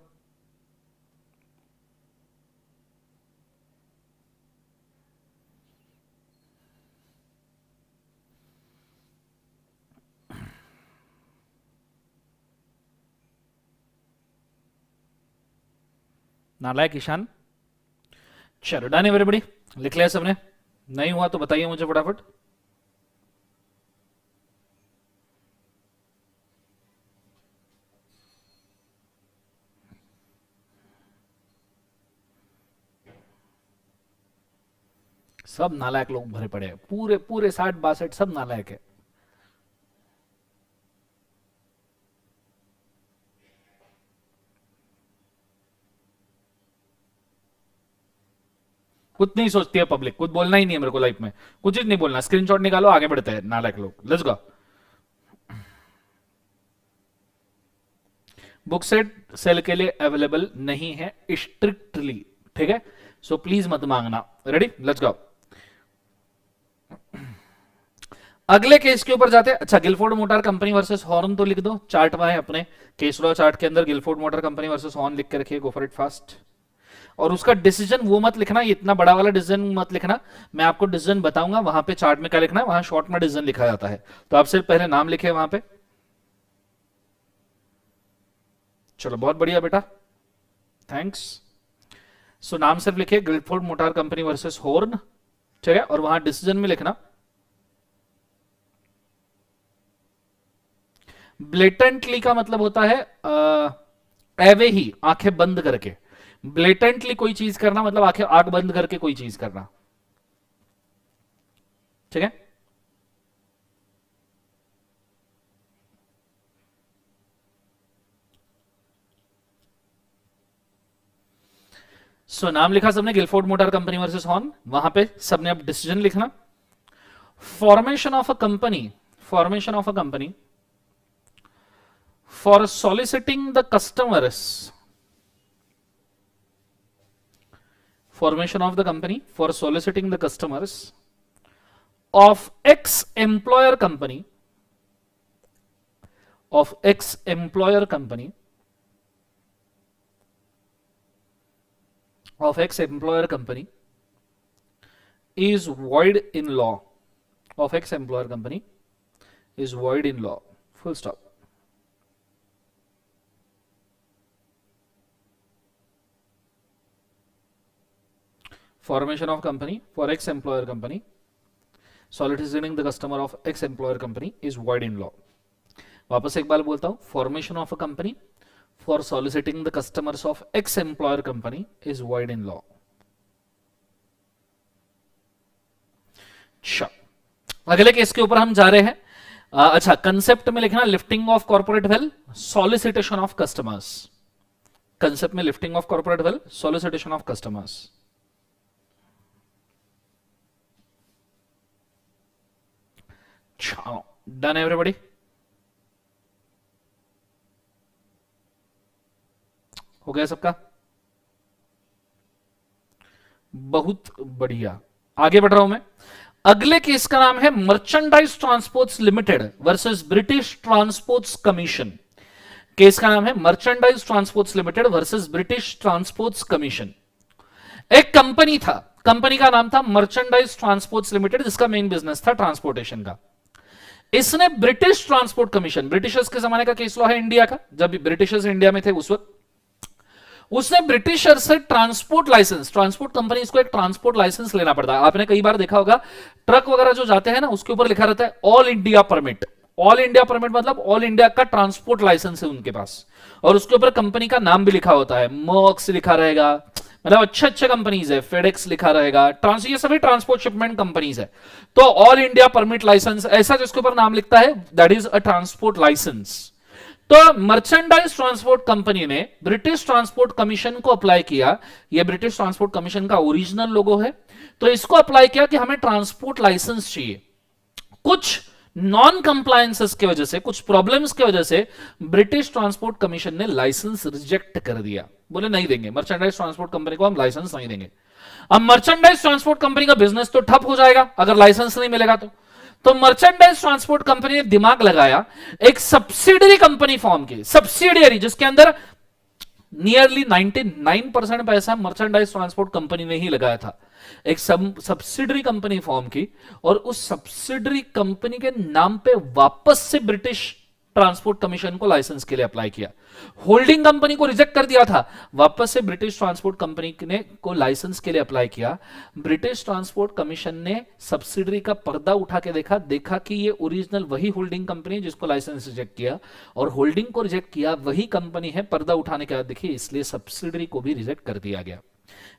नालायक ईशान। चलो डन एवरीबॉडी, लिख लिया सबने? नहीं हुआ तो बताइए मुझे फटाफट। सब नालायक लोग भरे पड़े हैं, पूरे पूरे 60-62 सब नालायक है। कुछ नहीं सोचती है पब्लिक, कुछ बोलना ही नहीं है मेरे को लाइफ में, कुछ ही नहीं बोलना। स्क्रीनशॉट निकालो, आगे बढ़ते हैं नालायक लोग। Let's go. Book set sale के लिए अवेलेबल नहीं है स्ट्रिक्टली, ठीक है, सो प्लीज मत मांगना। Ready, let's go. अगले केस के ऊपर जाते हैं। अच्छा, Gilford motor company versus Horne तो लिख दो, चार्ट में है अपने केस लॉ चार्ट के अंदर, Gilford motor company versus Horne लिख के रखिए, गो फॉर इट फास्ट। और उसका डिसीजन वो मत लिखना, ये इतना बड़ा वाला डिसीजन मत लिखना, मैं आपको डिसीजन बताऊंगा वहां पे चार्ट में क्या लिखना है, वहां शॉर्ट में डिसीजन लिखा जाता है, तो आप सिर्फ पहले नाम लिखे वहां पे। चलो बहुत बढ़िया बेटा, थैंक्स। सो नाम सिर्फ लिखे Gilford motor company versus Horne, ठीक है, और वहां डिसीजन में लिखना ब्लेटेंटली का मतलब होता है एवे ही, आंखें बंद करके। ब्लेटेंटली कोई चीज करना मतलब आंख बंद करके कोई चीज करना, ठीक है। सो नाम लिखा सबने, Gilford motor company versus Horne, वहां पे सबने अब डिसीजन लिखना। Formation of a company, formation of a company for soliciting the customers, formation of the company for soliciting the customers of ex-employer company, of ex-employer company, of ex-employer company is void in law, of ex-employer company is void in law, full stop. Formation of company for ex-employer company soliciting the customer of ex-employer company is void in law. वापस एक बार बोलता हूं, formation of a company for soliciting the customers of x employer company is void in law. अच्छा, अगले case के ऊपर हम जा रहे हैं। अच्छा, कंसेप्ट में लिखना lifting of corporate veil, solicitation of customers. Concept में lifting of corporate veil, solicitation of customers. Done everybody, हो गया सबका? बहुत बढ़िया, आगे बढ़ रहा हूं मैं। अगले केस का नाम है merchandise transports limited versus British transports commission. Case का नाम है merchandise transports limited versus British transports commission. एक कंपनी था, कंपनी का नाम था मर्चेंडाइज ट्रांसपोर्ट्स लिमिटेड, जिसका मेन बिजनेस था ट्रांसपोर्टेशन का। इसने ब्रिटिश ट्रांसपोर्ट कमीशन, ब्रिटिशर्स के जमाने का केस लॉ है इंडिया का, जब ब्रिटिशर्स इंडिया में थे उस वक्त, उसने ब्रिटिशर से ट्रांसपोर्ट लाइसेंस, ट्रांसपोर्ट कंपनीज को एक ट्रांसपोर्ट लाइसेंस लेना पड़ता है। आपने कई बार देखा होगा ट्रक वगैरह जो जाते हैं ना, उसके ऊपर लिखा रहता है all India permit. All India permit मतलब ऑल इंडिया का ट्रांसपोर्ट लाइसेंस है उनके पास, और उसके ऊपर कंपनी का नाम भी लिखा होता है, मर्क्स लिखा रहेगा, मतलब अच्छे अच्छे कंपनीज है, फेडेक्स लिखा रहेगा, ये सभी ट्रांसपोर्ट शिपमेंट कंपनीज है। तो ऑल इंडिया परमिट लाइसेंस ऐसा जिसके ऊपर नाम लिखता है, that is a transport licence. तो मर्चेंडाइज ट्रांसपोर्ट कंपनी ने ब्रिटिश ट्रांसपोर्ट कमीशन को अप्लाई किया, ये ब्रिटिश ट्रांसपोर्ट कमीशन का ओरिजिनल लोगो है, तो इसको अप्लाई किया कि हमें ट्रांसपोर्ट लाइसेंस चाहिए। कुछ नॉन कंप्लायंसेस की वजह से, कुछ प्रॉब्लम्स की वजह से ब्रिटिश ट्रांसपोर्ट कमीशन ने लाइसेंस रिजेक्ट कर दिया। बोले नहीं देंगे, मर्चेंडाइज ट्रांसपोर्ट कंपनी को हम लाइसेंस नहीं देंगे। अब मर्चेंडाइज ट्रांसपोर्ट कंपनी का बिजनेस तो ठप हो जाएगा अगर लाइसेंस नहीं मिलेगा तो मर्चेंडाइज ट्रांसपोर्ट कंपनी ने दिमाग लगाया, एक सब्सिडरी कंपनी फॉर्म की, सब्सिडियरी जिसके अंदर नियरली 99% पैसा मर्चेंडाइज ट्रांसपोर्ट कंपनी ने ही लगाया था। एक सब्सिडरी कंपनी फॉर्म की और उस सब्सिडरी कंपनी के नाम पे वापस से ब्रिटिश ट्रांसपोर्ट कमीशन को लाइसेंस के लिए अप्लाई किया। होल्डिंग कंपनी को रिजेक्ट कर दिया था, वापस से ब्रिटिश ट्रांसपोर्ट कंपनी ने को लाइसेंस के लिए अप्लाई किया। ब्रिटिश ट्रांसपोर्ट कमीशन ने सब्सिडरी का पर्दा उठा के देखा कि ये ओरिजिनल वही होल्डिंग कंपनी है जिसको लाइसेंस रिजेक्ट किया, और होल्डिंग को रिजेक्ट किया वही कंपनी है। पर्दा उठाने के बाद देखिए, इसलिए सब्सिडरी को भी रिजेक्ट कर दिया गया।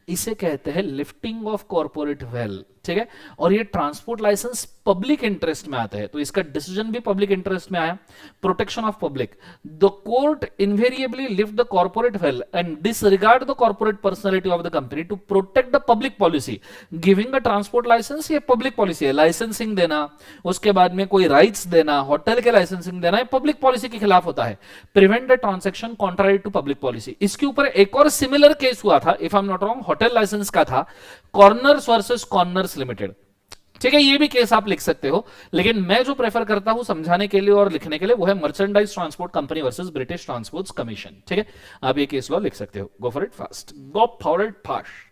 इसे कहते हैं लिफ्टिंग ऑफ कॉर्पोरेट वेल, ठीक है। और ये ट्रांसपोर्ट लाइसेंस पब्लिक इंटरेस्ट में आता है, तो इसका डिसीजन भी पब्लिक इंटरेस्ट में आया। Protection of public, the court invariably lift the corporate veil and disregard the corporate personality of the company to protect the public policy. Giving a transport licence ये public policy है, licensing देना, उसके बाद में कोई rights देना, hotel के licensing देना, ये पब्लिक पॉलिसी के खिलाफ होता है। Prevent the transaction contrary to public policy. इसके ऊपर एक और सिमिलर केस हुआ था, if I am not wrong, hotel licence का था, कॉर्नर्स वर्सेस कॉर्नर्स लिमिटेड, ठीक है। ये भी केस आप लिख सकते हो, लेकिन मैं जो प्रेफर करता हूं समझाने के लिए और लिखने के लिए वो है merchandise transport company versus British transport commission, ठीक है। आप ये केस लॉ लिख सकते हो। गो for it fast, go for it fast.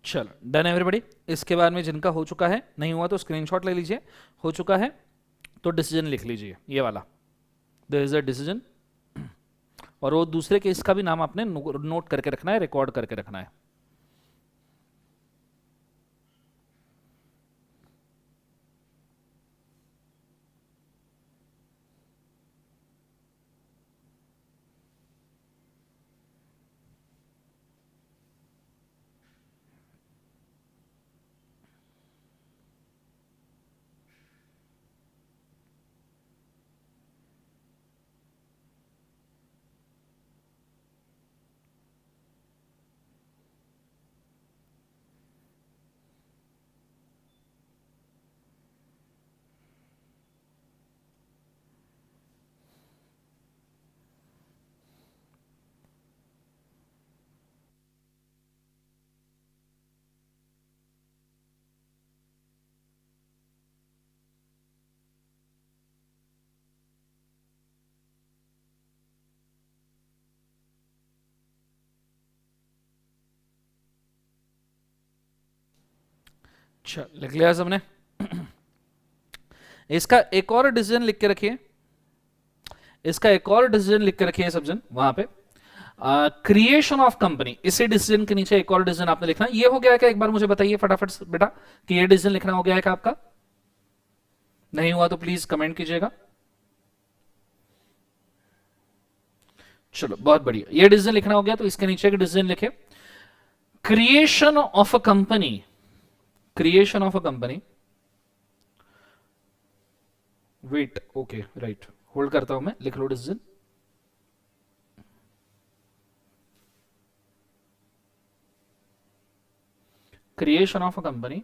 चलो डन एवरीबॉडी। इसके बाद में जिनका हो चुका है, नहीं हुआ तो स्क्रीनशॉट ले लीजिए, हो चुका है तो डिसीजन लिख लीजिए, ये वाला, देयर इज अ डिसीजन। और वो दूसरे केस का भी नाम आपने नोट करके रखना है, रिकॉर्ड करके रखना है। अच्छा लिख लिया सबने? इसका एक और डिसीजन लिख के रखिए, इसका एक और डिसीजन लिख के रखिए सब जन वहां पे। क्रिएशन ऑफ कंपनी, इसी डिसीजन के नीचे एक और डिसीजन आपने लिखना। ये हो गया है क्या, एक बार मुझे बताइए फटाफट से बेटा कि ये डिसीजन लिखना हो गया है क्या आपका? नहीं हुआ तो प्लीज कमेंट कीजिएगा। चलो बहुत बढ़िया, ये डिसीजन लिखना हो गया तो इसके नीचे एक डिसीजन लिखे, creation of a company, creation of a company, wait okay right, hold करता हूं मैं, लिख लो decision. Creation of a company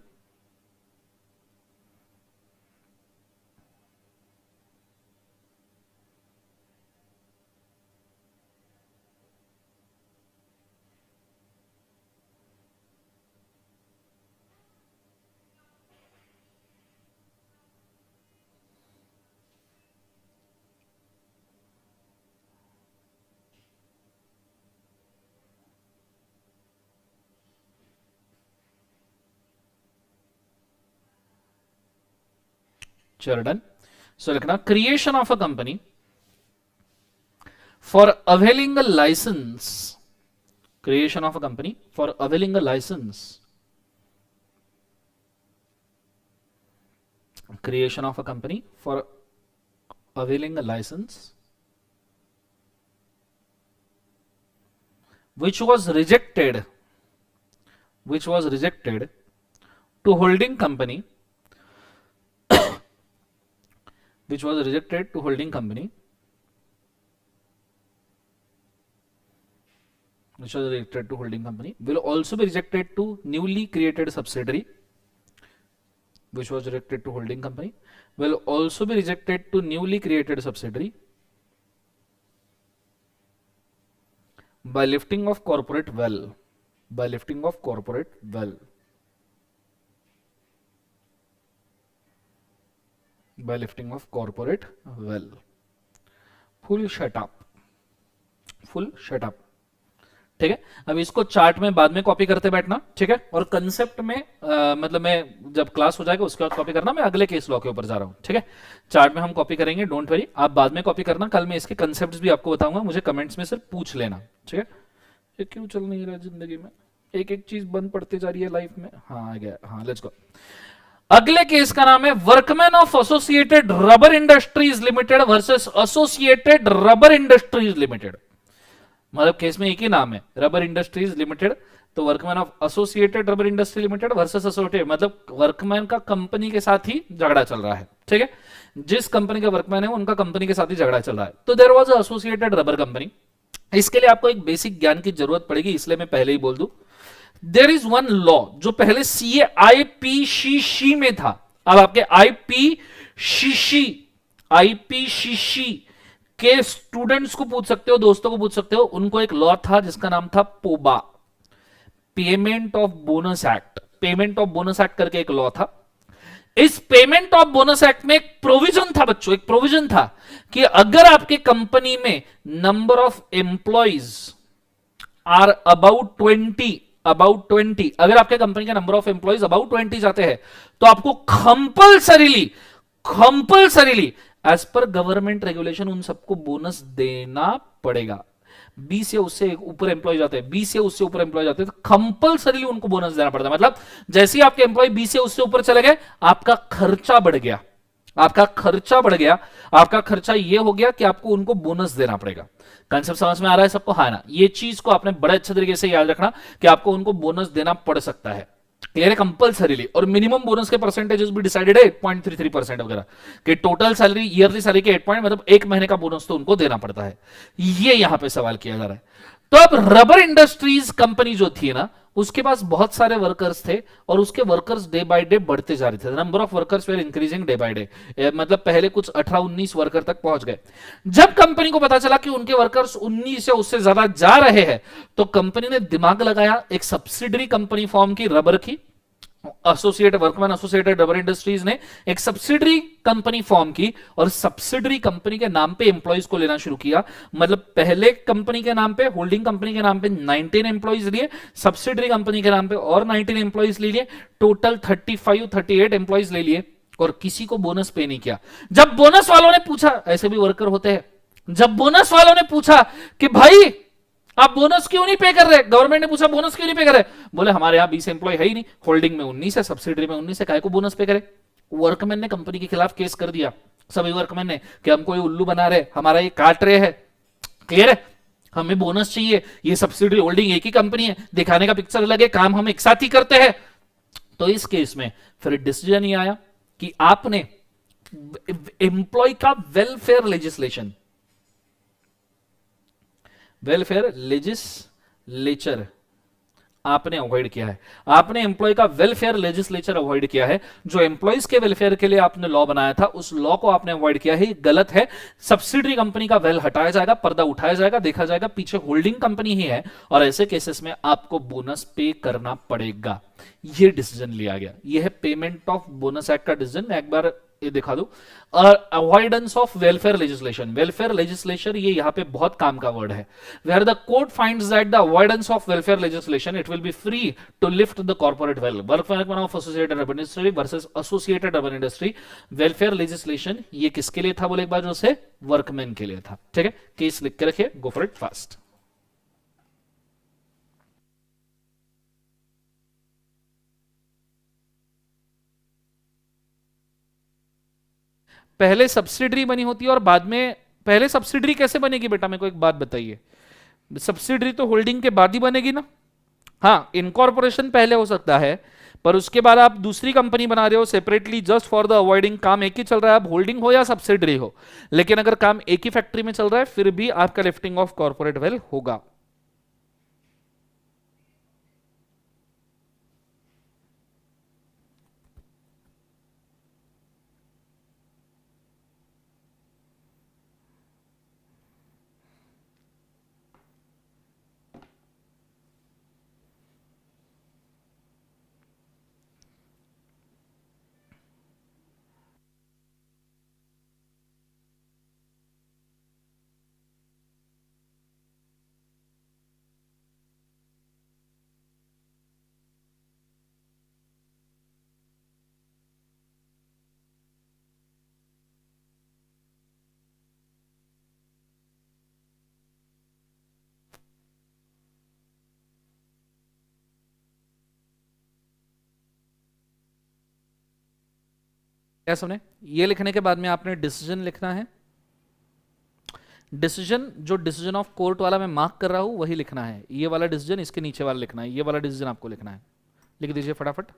चलो डन। सो लिखना creation of a company for availing a licence, creation of a company for availing a license, creation of a company for availing a license which was rejected, which was rejected to holding company, which was rejected to holding company, which was rejected to holding company, will also be rejected to newly created subsidiary, which was rejected to holding company, will also be rejected to newly created subsidiary by lifting of corporate well, by lifting of corporate well, by lifting of corporate well, full shut up, full shut up। ठीक है, अब इसको chart में बाद में copy करते बैठना, ठीक है, और कंसेप्ट में मतलब मैं जब क्लास हो जाएगा उसके बाद कॉपी करना, मैं अगले केस लॉ के ऊपर जा रहा हूं, ठीक है। चार्ट में हम कॉपी करेंगे, डोंट वरी, आप बाद में कॉपी करना, कल मैं इसके कंसेप्ट्स भी आपको बताऊंगा, मुझे कमेंट्स में सिर्फ पूछ लेना, ठीक है। ये क्यों चल नहीं रहा जिंदगी में, एक एक चीज बंद पड़ती जा रही है लाइफ में। हाँ आ गया, हाँ लेट्स गो। अगले केस का नाम है workman of associated rubber industries limited versus associated rubber industries limited. मतलब केस में एक ही नाम है, रबर इंडस्ट्रीज लिमिटेड, तो workman of associated rubber industry limited versus associated, मतलब वर्कमैन का कंपनी के साथ ही झगड़ा चल रहा है, ठीक है। जिस कंपनी का वर्कमैन है उनका कंपनी के साथ ही झगड़ा चल रहा है, तो there was associated rubber company. इसके लिए आपको एक बेसिक ज्ञान की जरूरत पड़ेगी, इसलिए मैं पहले ही बोल दूं, देयर इज वन लॉ जो पहले सीए आईपीसीसी में था, अब आपके आईपीसीसी के स्टूडेंट्स को पूछ सकते हो, दोस्तों को पूछ सकते हो, उनको एक लॉ था जिसका नाम था POBA, payment of bonus act, payment of bonus act करके एक लॉ था। इस पेमेंट ऑफ बोनस एक्ट में एक प्रोविजन था बच्चों, एक प्रोविजन था कि अगर आपके कंपनी में number of employees are about 20, अगर आपके कंपनी का नंबर ऑफ एम्प्लॉइज अबाउट 20 जाते हैं तो आपको compulsorily as per government regulation उन सबको बोनस देना पड़ेगा। 20 या उससे ऊपर एम्प्लॉय जाते हैं, 20 या उससे ऊपर एम्प्लॉय जाते हैं तो कंपल्सरीली उनको बोनस देना पड़ता है। मतलब जैसे ही आपके एम्प्लॉय 20 से उससे ऊपर चले गए, आपका खर्चा बढ़ गया, आपका खर्चा ये हो गया कि आपको उनको बोनस देना पड़ेगा। कंसेप्ट समझ में आ रहा है सबको? हाँ ना, ये चीज को आपने बड़े अच्छे तरीके से याद रखना कि आपको उनको बोनस देना पड़ सकता है, क्लियर है, कंपल्सरीली। और मिनिमम बोनस के परसेंटेजेस भी डिसाइडेड है 8.33% वगैरह कि टोटल सैलरी, ईयरली सैलरी के 8 पॉइंट, मतलब एक महीने का बोनस तो उनको देना पड़ता है। ये यहां पे सवाल किया जा रहा है। तो अब रबर इंडस्ट्रीज कंपनी जो थी ना, उसके पास बहुत सारे वर्कर्स थे और उसके वर्कर्स डे बाय डे बढ़ते जा रहे थे, number of workers were increasing day by day, मतलब पहले कुछ 18-19 वर्कर तक पहुंच गए। जब कंपनी को पता चला कि उनके वर्कर्स 19 या उससे ज्यादा जा रहे हैं, तो कंपनी ने दिमाग लगाया, एक सब्सिडरी कंपनी फॉर्म की रबर की, वर्कमैन एसोसिएटेड रबर इंडस्ट्रीज ने एक सब्सिडरी कंपनी फॉर्म की और सब्सिडरी कंपनी के नाम पे एम्प्लॉइज को लेना शुरू किया। मतलब पहले कंपनी के नाम पे, होल्डिंग कंपनी के नाम पे 19 एम्प्लॉइज लिए, सब्सिडरी कंपनी के नाम पे और 19 एम्प्लॉइज ले लिए, टोटल 38 एम्प्लॉइज ले लिए और किसी को बोनस पे नहीं किया। जब बोनस वालों ने पूछा, ऐसे भी वर्कर होते हैं, जब बोनस वालों ने पूछा कि भाई आप बोनस क्यों नहीं पे कर रहे, गवर्नमेंट ने पूछा बोनस क्यों नहीं पे कर रहे, बोले हमारे यहां 20 एम्प्लॉय है ही नहीं, होल्डिंग में 19 है, सब्सिडरी में 19 है, काय को बोनस पे करे। वर्कमैन ने कंपनी के खिलाफ केस कर दिया, सभी वर्कमैन ने, कि हमको ये उल्लू बना रहे, हमारा ये काट रहे हैं, क्लियर है, हमें बोनस चाहिए, ये सब्सिडरी होल्डिंग एक ही कंपनी है, दिखाने का पिक्चर अलग है, काम हम एक साथ ही करते हैं। तो इस केस में फिर डिसीजन ये आया कि आपने एम्प्लॉय का वेलफेयर लेजिस्लेचर आपने अवॉइड किया है। आपने एम्प्लॉय का वेलफेयर लेजिस्लेचर अवॉइड किया है। जो एम्प्लॉयज के वेलफेयर के लिए आपने लॉ बनाया था, उस लॉ को आपने अवॉइड किया है, ये गलत है। सब्सिडरी कंपनी का वेल हटाया जाएगा, पर्दा उठाया जाएगा, देखा जाएगा पीछे होल्डिंग कंपनी ही है, और ऐसे केसेस में आपको बोनस पे करना पड़ेगा। ये डिसीजन लिया गया, ये है पेमेंट ऑफ बोनस एक्ट का डिसीजन। एक बार ये दिखा दो, अवॉइडेंस ऑफ वेलफेयर लेजिस्लेशन ये यहां पे बहुत काम का वर्ड है। Where the court finds that the avoidance of welfare legislation it will be free to lift the corporate veil, workman of associated rubber industry versus associated rubber industry. Welfare legislation ये किसके लिए था, बोले एक बार जो से, workman के लिए था। ठीक है, केस लिख के रखिए, गो फॉर इट फास्ट। पहले सब्सिडरी बनी होती है और बाद में, पहले सब्सिडरी कैसे बनेगी बेटा, मेरे को एक बात बताइए। सब्सिडरी तो होल्डिंग के बाद ही बनेगी ना। हाँ, इनकॉर्पोरेशन पहले हो सकता है, पर उसके बाद आप दूसरी कंपनी बना रहे हो separately just for the avoiding, काम एक ही चल रहा है, अब होल्डिंग हो या सब्सिडरी हो, लेकिन अगर काम एक ही फैक्ट्री में चल रहा है फिर भी आपका लिफ्टिंग ऑफ कॉर्पोरेट वेल होगा। क्या सुने, ये लिखने के बाद में आपने डिसीजन लिखना है। डिसीजन, जो डिसीजन ऑफ कोर्ट वाला मैं मार्क कर रहा हूं वही लिखना है, ये वाला डिसीजन इसके नीचे वाला लिखना है, ये वाला डिसीजन आपको लिखना है। लिख दीजिए फटाफट।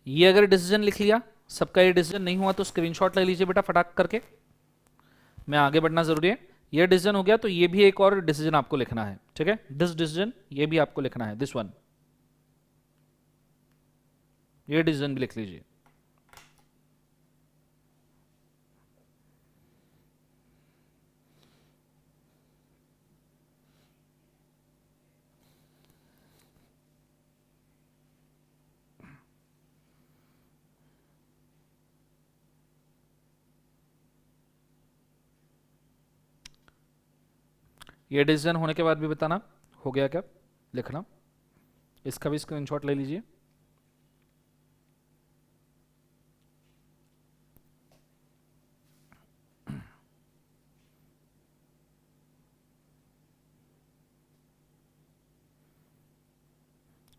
ये अगर डिसीजन लिख लिया, सबका ये डिसीजन नहीं हुआ तो स्क्रीनशॉट ले लीजिए बेटा फटाक करके, मैं आगे बढ़ना जरूरी है। ये डिसीजन हो गया तो ये भी एक और डिसीजन आपको लिखना है, ठीक है, दिस डिसीजन ये भी आपको लिखना है, दिस वन, ये डिसीजन भी लिख लीजिए। ये डिसीजन होने के बाद भी बताना हो गया क्या, लिखना, इसका भी स्क्रीनशॉट ले लीजिए।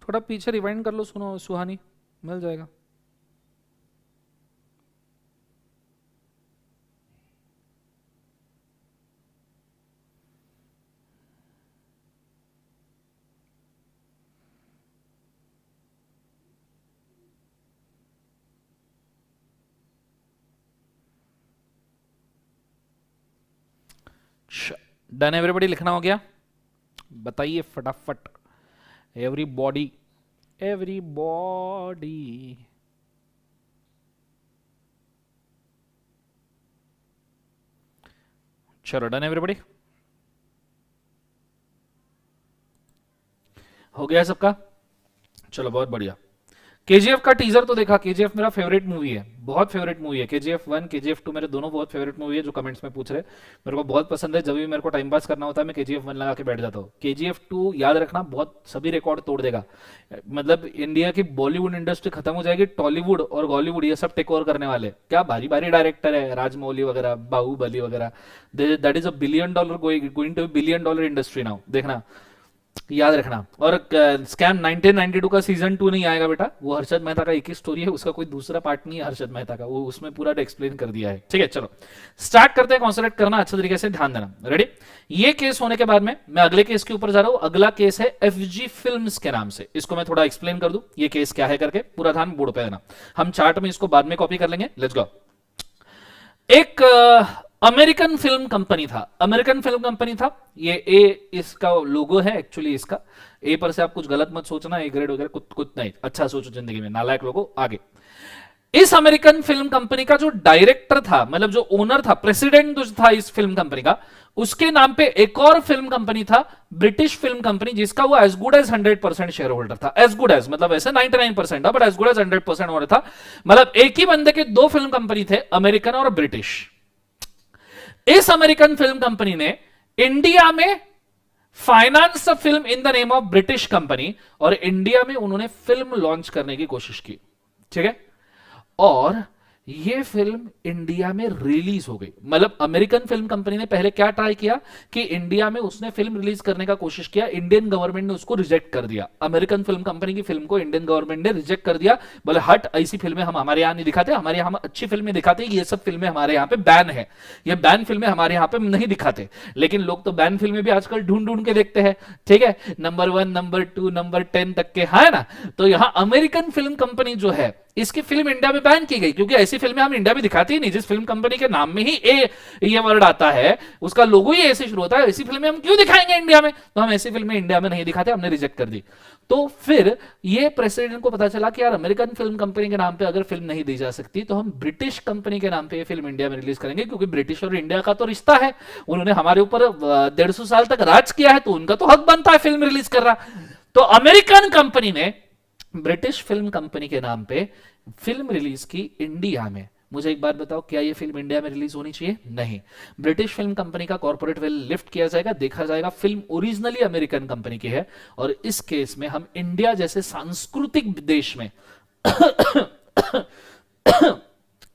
थोड़ा पीछे रिवाइंड कर लो, सुनो सुहानी, मिल जाएगा। डन एवरीबॉडी, लिखना हो गया? बताइए फटाफट, एवरीबॉडी एवरीबॉडी। चलो डन एवरीबॉडी, हो गया सबका? चलो बहुत बढ़िया। केजीएफ का टीजर तो देखा? केजीएफ मेरा फेवरेट मूवी है, बहुत फेवरेट मूवी है। केजीएफ 1 केजीएफ 2 मेरे दोनों बहुत फेवरेट मूवी है। जो कमेंट्स में पूछ रहे, मेरे को बहुत पसंद है। जब भी मेरे को टाइम पास करना होता है मैं केजीएफ 1 लगा के बैठ जाता हूँ। केजीएफ 2 याद रखना, बहुत सभी रिकॉर्ड तोड़ देगा। मतलब इंडिया की बॉलीवुड इंडस्ट्री खत्म हो जाएगी, टॉलीवुड और बॉलीवुड ये सब टेक ओवर करने वाले। क्या भारी भारी डायरेक्टर है, राजमौली वगैरह, बाहुबली वगैरह। That is a $1 billion going to $1 billion industry now, देखना, याद रखना। और स्कैम 1992 का सीजन 2 नहीं आएगा बेटा, वो हर्षद मेहता का एक ही स्टोरी है, उसका कोई दूसरा पार्ट नहीं है हर्षद मेहता का, वो उसमें पूरा एक्सप्लेन कर दिया है। ठीक है, चलो स्टार्ट करते हैं। कॉन्सेंट्रेट करना, अच्छे तरीके से ध्यान देना। रेडी? ये केस होने के बाद में मैं अगले केस के ऊपर जा रहा हूं। अगला केस है एफजी फिल्म्स के नाम से। इसको मैं थोड़ा एक्सप्लेन कर दूं ये केस क्या है करके, पूरा ध्यान बोर्ड पे देना। हम चार्ट में इसको बाद में कॉपी कर लेंगे। Let's go. एक अमेरिकन फिल्म कंपनी था, अमेरिकन फिल्म कंपनी था। ये ए इसका लोगो है एक्चुअली। इसका ए पर से आप कुछ गलत मत सोचना, ए ग्रेड वगैरह कुछ कुछ नहीं, अच्छा सोचो जिंदगी में, नालायक लोगो। आगे, इस अमेरिकन फिल्म कंपनी का जो डायरेक्टर था, मतलब जो ओनर था, प्रेसिडेंट जो था इस फिल्म कंपनी का, उसके नाम पे एक और फिल्म कंपनी था, ब्रिटिश फिल्म कंपनी, जिसका वो as good as 100% shareholder था। एज गुड एज मतलब वैसे 99% था, but as good as 100% holder था। मतलब एक ही बंदे के दो फिल्म कंपनी थे, अमेरिकन और ब्रिटिश। इस अमेरिकन फिल्म कंपनी ने इंडिया में finance film in the name of British company, और इंडिया में उन्होंने फिल्म लॉन्च करने की कोशिश की। ठीक है, और ये फिल्म इंडिया में रिलीज हो गई। मतलब अमेरिकन फिल्म कंपनी ने पहले क्या ट्राई किया कि इंडिया में उसने फिल्म रिलीज करने का कोशिश किया, इंडियन गवर्नमेंट ने उसको रिजेक्ट कर दिया। अमेरिकन फिल्म कंपनी की फिल्म को इंडियन गवर्नमेंट ने रिजेक्ट कर दिया। बोले हट, ऐसी फिल्में हम हमारे यहां नहीं दिखाते, हमारे यहां हम अच्छी फिल्में दिखाते हैं, ये सब फिल्में हमारे यहां पे बैन है, ये बैन फिल्में हमारे यहां पे नहीं दिखाते। लेकिन लोग तो बैन फिल्में भी आजकल ढूंढ ढूंढ के देखते हैं। ठीक है, नंबर 1, नंबर 2, नंबर 10 तक के, है ना? तो यहां अमेरिकन फिल्म कंपनी जो है, इसकी फिल्म इंडिया में बैन की गई, क्योंकि ऐसी फिल्में हम इंडिया में दिखाते ही नहीं। जिस फिल्म कंपनी के नाम में ही ये वर्ड आता है, उसका लोगो ही ऐसे शुरू होता है, ऐसी फिल्में हम क्यों दिखाएंगे इंडिया में? तो हम ऐसी फिल्में इंडिया में नहीं दिखाते, हमने रिजेक्ट कर दी। तो फिर ये प्रेसिडेंट को पता चला कि यार अमेरिकन फिल्म कंपनी के नाम पे अगर फिल्म नहीं दी जा सकती, तो हम ब्रिटिश कंपनी के नाम पे ये फिल्म इंडिया में रिलीज करेंगे, क्योंकि ब्रिटिश और इंडिया का तो रिश्ता है, उन्होंने हमारे ऊपर 150 साल तक राज किया है, तो उनका तो हक बनता है फिल्म रिलीज कर रहा। तो अमेरिकन कंपनी ने ब्रिटिश फिल्म कंपनी के नाम पे फिल्म रिलीज की इंडिया में। मुझे एक बात बताओ, क्या ये फिल्म इंडिया में रिलीज होनी चाहिए? नहीं। ब्रिटिश फिल्म कंपनी का कॉर्पोरेट वेल लिफ्ट किया जाएगा, देखा जाएगा फिल्म ओरिजिनली अमेरिकन कंपनी की है। और इस केस में हम इंडिया जैसे सांस्कृतिक देश में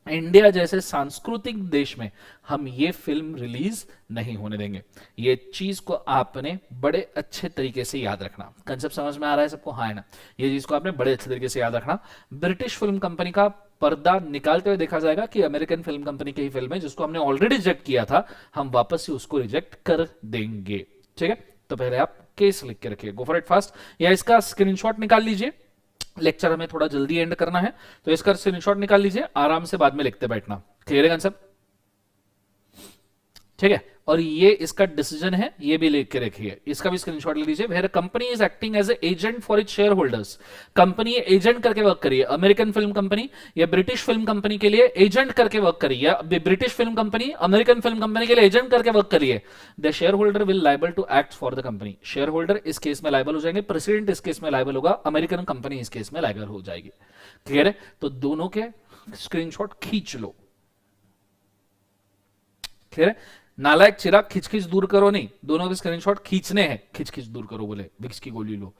इंडिया जैसे सांस्कृतिक देश में हम ये फिल्म रिलीज नहीं होने देंगे। ये चीज को आपने बड़े अच्छे तरीके से याद रखना। कंसेप्ट समझ में आ रहा है सबको? हाँ है ना? ये चीज को आपने बड़े अच्छे तरीके से याद रखना। ब्रिटिश फिल्म कंपनी का पर्दा निकालते हुए देखा जाएगा कि अमेरिकन फिल्म कंपनी की ही फिल्म है, जिसको हमने ऑलरेडी रिजेक्ट किया था, हम वापस से उसको रिजेक्ट कर देंगे। ठीक है, तो पहले आप केस लिख के रखिए, गो फॉर इट फास्ट, या इसका स्क्रीनशॉट निकाल लीजिए। लेक्चर हमें थोड़ा जल्दी एंड करना है, तो इसका स्क्रीनशॉट निकाल लीजिए, आराम से बाद में लिखते बैठना। क्लियर है कंसेप्ट? ठीक है, और ये इसका डिसीजन है, ये भी लिख के रखिए, इसका भी स्क्रीनशॉट ले लीजिए। Where company is acting as a agent for its shareholders. Company agent करके वर्क करिए, अमेरिकन फिल्म कंपनी या ब्रिटिश फिल्म कंपनी के लिए एजेंट करके वर्क करिए, British film company American film company के लिए एजेंट करके वर्क करिए। The shareholder will liable to act for the company. Shareholder इस केस में लाइबल हो जाएंगे, प्रेसिडेंट इस केस में लाइबल होगा, अमेरिकन कंपनी इस केस में लाइबल हो जाएगी। क्लियर है? तो दोनों के स्क्रीनशॉट खींच लो। क्लियर है? नालायक चिराग खिंच खिंच दूर करो नहीं, दोनों के स्क्रीनशॉट खींचने हैं, खिंच खिंच दूर करो बोले, विक्स की गोली लो।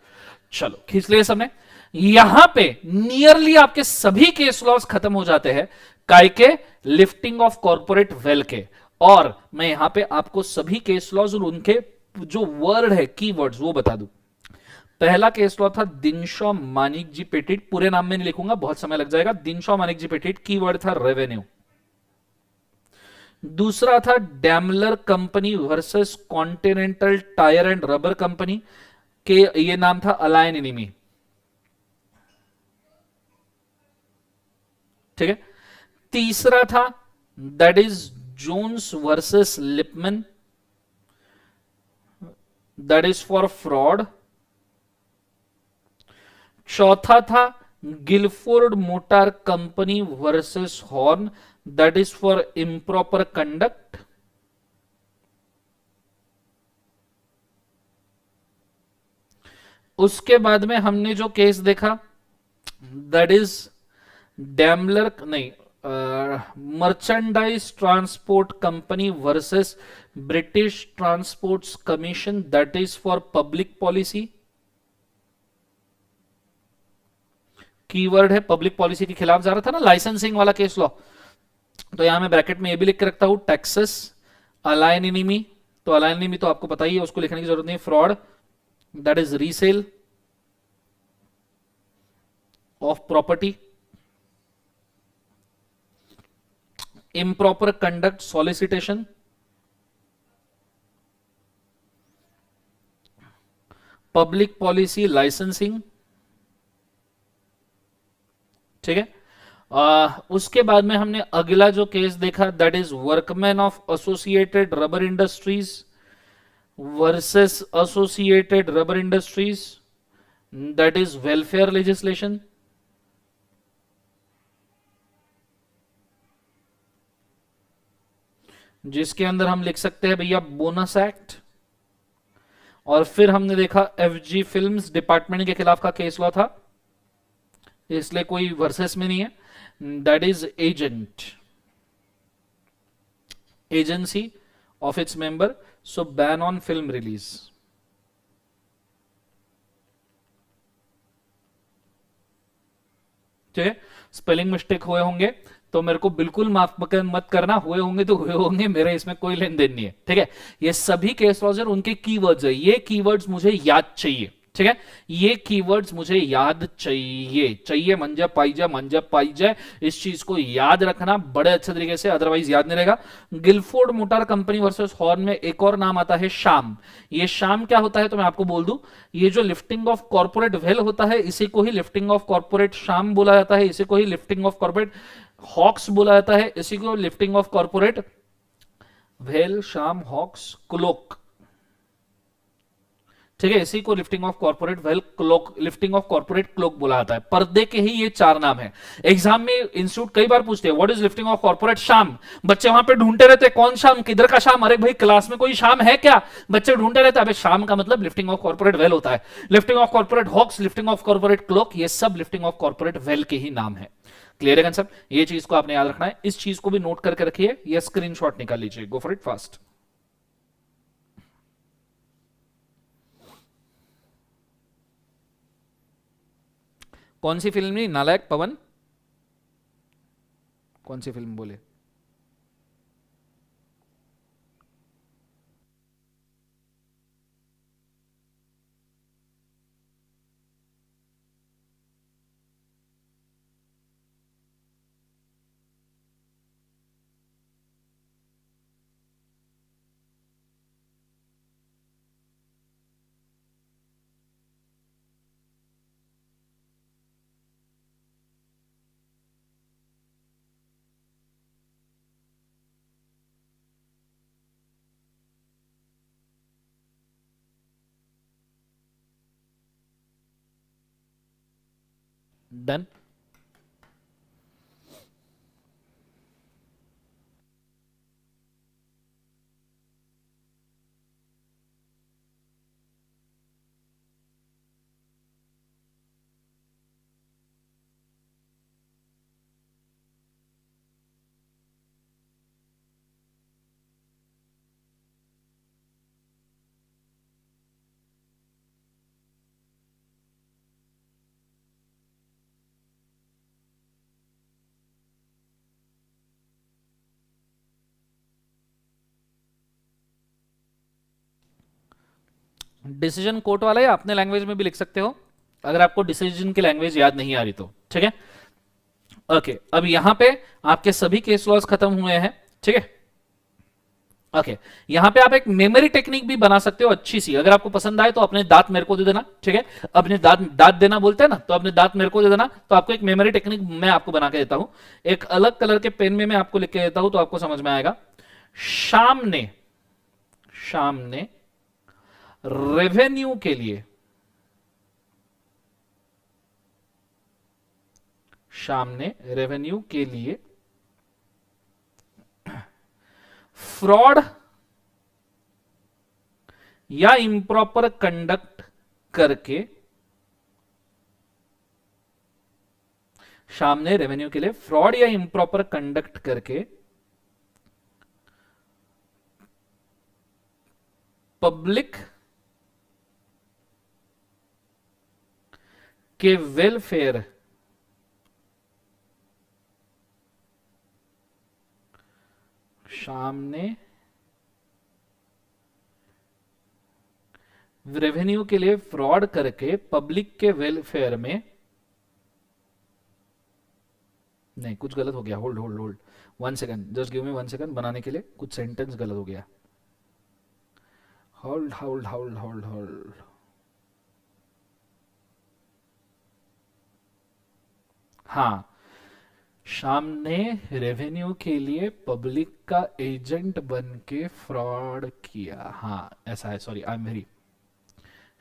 चलो खींच लिए सबने। यहां पे नियरली आपके सभी केस लॉस खत्म हो जाते हैं, काय के? लिफ्टिंग ऑफ कॉर्पोरेट वेल के। और मैं यहां पे आपको सभी केस लॉस और उनके जो वर्ड है, कीवर्ड्स, वो बता दूं। पहला केस लॉ था दिनशॉ मानिक जी पेटिट, पूरे नाम में नहीं लिखूंगा, बहुत समय लग जाएगा। दिनशॉ मानिक जी पेटिट, कीवर्ड था रेवेन्यू। दूसरा था Daimler company versus Continental Tyre and Rubber company के, ये नाम था अलायन एनिमी। ठीक है। तीसरा था that is Jones versus Lipman. That is for fraud. चौथा था Gilford motor company versus Horne, that is for improper conduct. उसके बाद में हमने जो केस देखा दैट इज डैमलर नहीं, merchandise transport company versus British transports commission, that is for public policy. Keyword है पब्लिक पॉलिसी के खिलाफ जा रहा था ना, लाइसेंसिंग वाला केस लॉ। तो यहां मैं ब्रैकेट में ये भी लिख के रखता हूं टेक्सास। अलाइन एनिमी, तो अलाइन एनिमी तो आपको पता ही है, उसको लिखने की जरूरत नहीं। Fraud that is resale of property. improper conduct solicitation, public policy licensing. ठीक है, उसके बाद में हमने अगला जो केस देखा that is workman of associated rubber industries versus associated rubber industries, that is welfare legislation. जिसके अंदर हम लिख सकते हैं भैया बोनस एक्ट। और फिर हमने देखा एफजी फिल्म्स डिपार्टमेंट के खिलाफ का केस लॉ था, इसलिए कोई वर्सेस में नहीं है, that is agent, agency of its member, so ban on film release. ठीक है, स्पेलिंग मिस्टेक हुए होंगे तो मेरे को बिल्कुल माफ मत करना, हुए होंगे तो हुए होंगे, मेरे इसमें कोई लेन देन नहीं है। ठीक है, ये सभी केस लॉज उनके कीवर्ड्स है, ये कीवर्ड्स मुझे याद चाहिए। ठीक है, ये कीवर्ड्स मुझे याद चाहिए, चाहिए मंजा पाइजा मंजा पाइजा, इस चीज को याद रखना बड़े अच्छे तरीके से, अदरवाइज याद नहीं रहेगा। Gilford motor company versus Horne में एक और नाम आता है शाम। ये शाम क्या होता है तो मैं आपको बोल दूं, ये जो लिफ्टिंग ऑफ कॉर्पोरेट वेल होता है इसी को ही लिफ्टिंग ऑफ कॉर्पोरेट शाम बोला जाता है, इसी को ही लिफ्टिंग ऑफ कॉर्पोरेट हॉक्स बोला जाता है, इसी को lifting of corporate veil sham hawks cloak. ठीक है, इसी को lifting of corporate veil cloak, lifting of corporate cloak बोला जाता है। पर्दे के ही ये चार नाम है। एग्जाम में इंस्टीट्यूट कई बार पूछते हैं what is lifting of corporate शाम, बच्चे वहां पे ढूंढते रहते हैं कौन शाम, किधर का शाम, अरे भाई क्लास में कोई शाम है क्या, बच्चे ढूंढते रहते हैं। अबे शाम का मतलब लिफ्टिंग ऑफ कॉर्पोरेट वेल होता है, lifting of corporate hawks, lifting of corporate cloak, ये सब लिफ्टिंग ऑफ कॉर्पोरेट वेल के ही नाम है। क्लियर है कंसेप्ट, ये चीज को आपने याद रखना है, इस चीज को भी नोट करके रखिए, ये स्क्रीनशॉट निकाल लीजिए, गो फॉर इट फास्ट। कौन सी फिल्म नहीं, नालायक पवन, कौन सी फिल्म बोले? डन। डिसीजन कोर्ट वाला या अपने लैंग्वेज में भी लिख सकते हो अगर आपको डिसीजन की लैंग्वेज याद नहीं आ रही तो। ठीक है, ओके, अब यहां पे आपके सभी केस लॉज खत्म हुए हैं। ठीक है, ओके, यहां पे आप एक मेमोरी टेक्निक भी बना सकते हो अच्छी सी, अगर आपको पसंद आए तो अपने दांत मेरे को दे देना। ठीक है, अपने दांत दांत देना बोलते हैं ना, तो अपने दांत मेरे को दे देना, तो आपको एक मेमोरी टेक्निक मैं आपको बना के देता हूं, एक अलग कलर के पेन में मैं आपको लिख के देता हूं तो आपको समझ में आएगा। शाम ने रेवेन्यू के लिए, श्याम ने रेवेन्यू के लिए फ्रॉड या इम्प्रॉपर कंडक्ट करके, श्याम ने रेवेन्यू के लिए फ्रॉड या इम्प्रॉपर कंडक्ट करके पब्लिक के वेलफेयर श्याम ने रेवेन्यू के लिए फ्रॉड करके पब्लिक के वेलफेयर में, नहीं कुछ गलत हो गया, hold hold hold 1 second, just give me 1 second बनाने के लिए, कुछ सेंटेंस गलत हो गया, hold hold hold hold hold, हाँ, श्याम ने रेवेन्यू के लिए पब्लिक का एजेंट बन के फ्रॉड किया, हाँ ऐसा है, sorry I am very,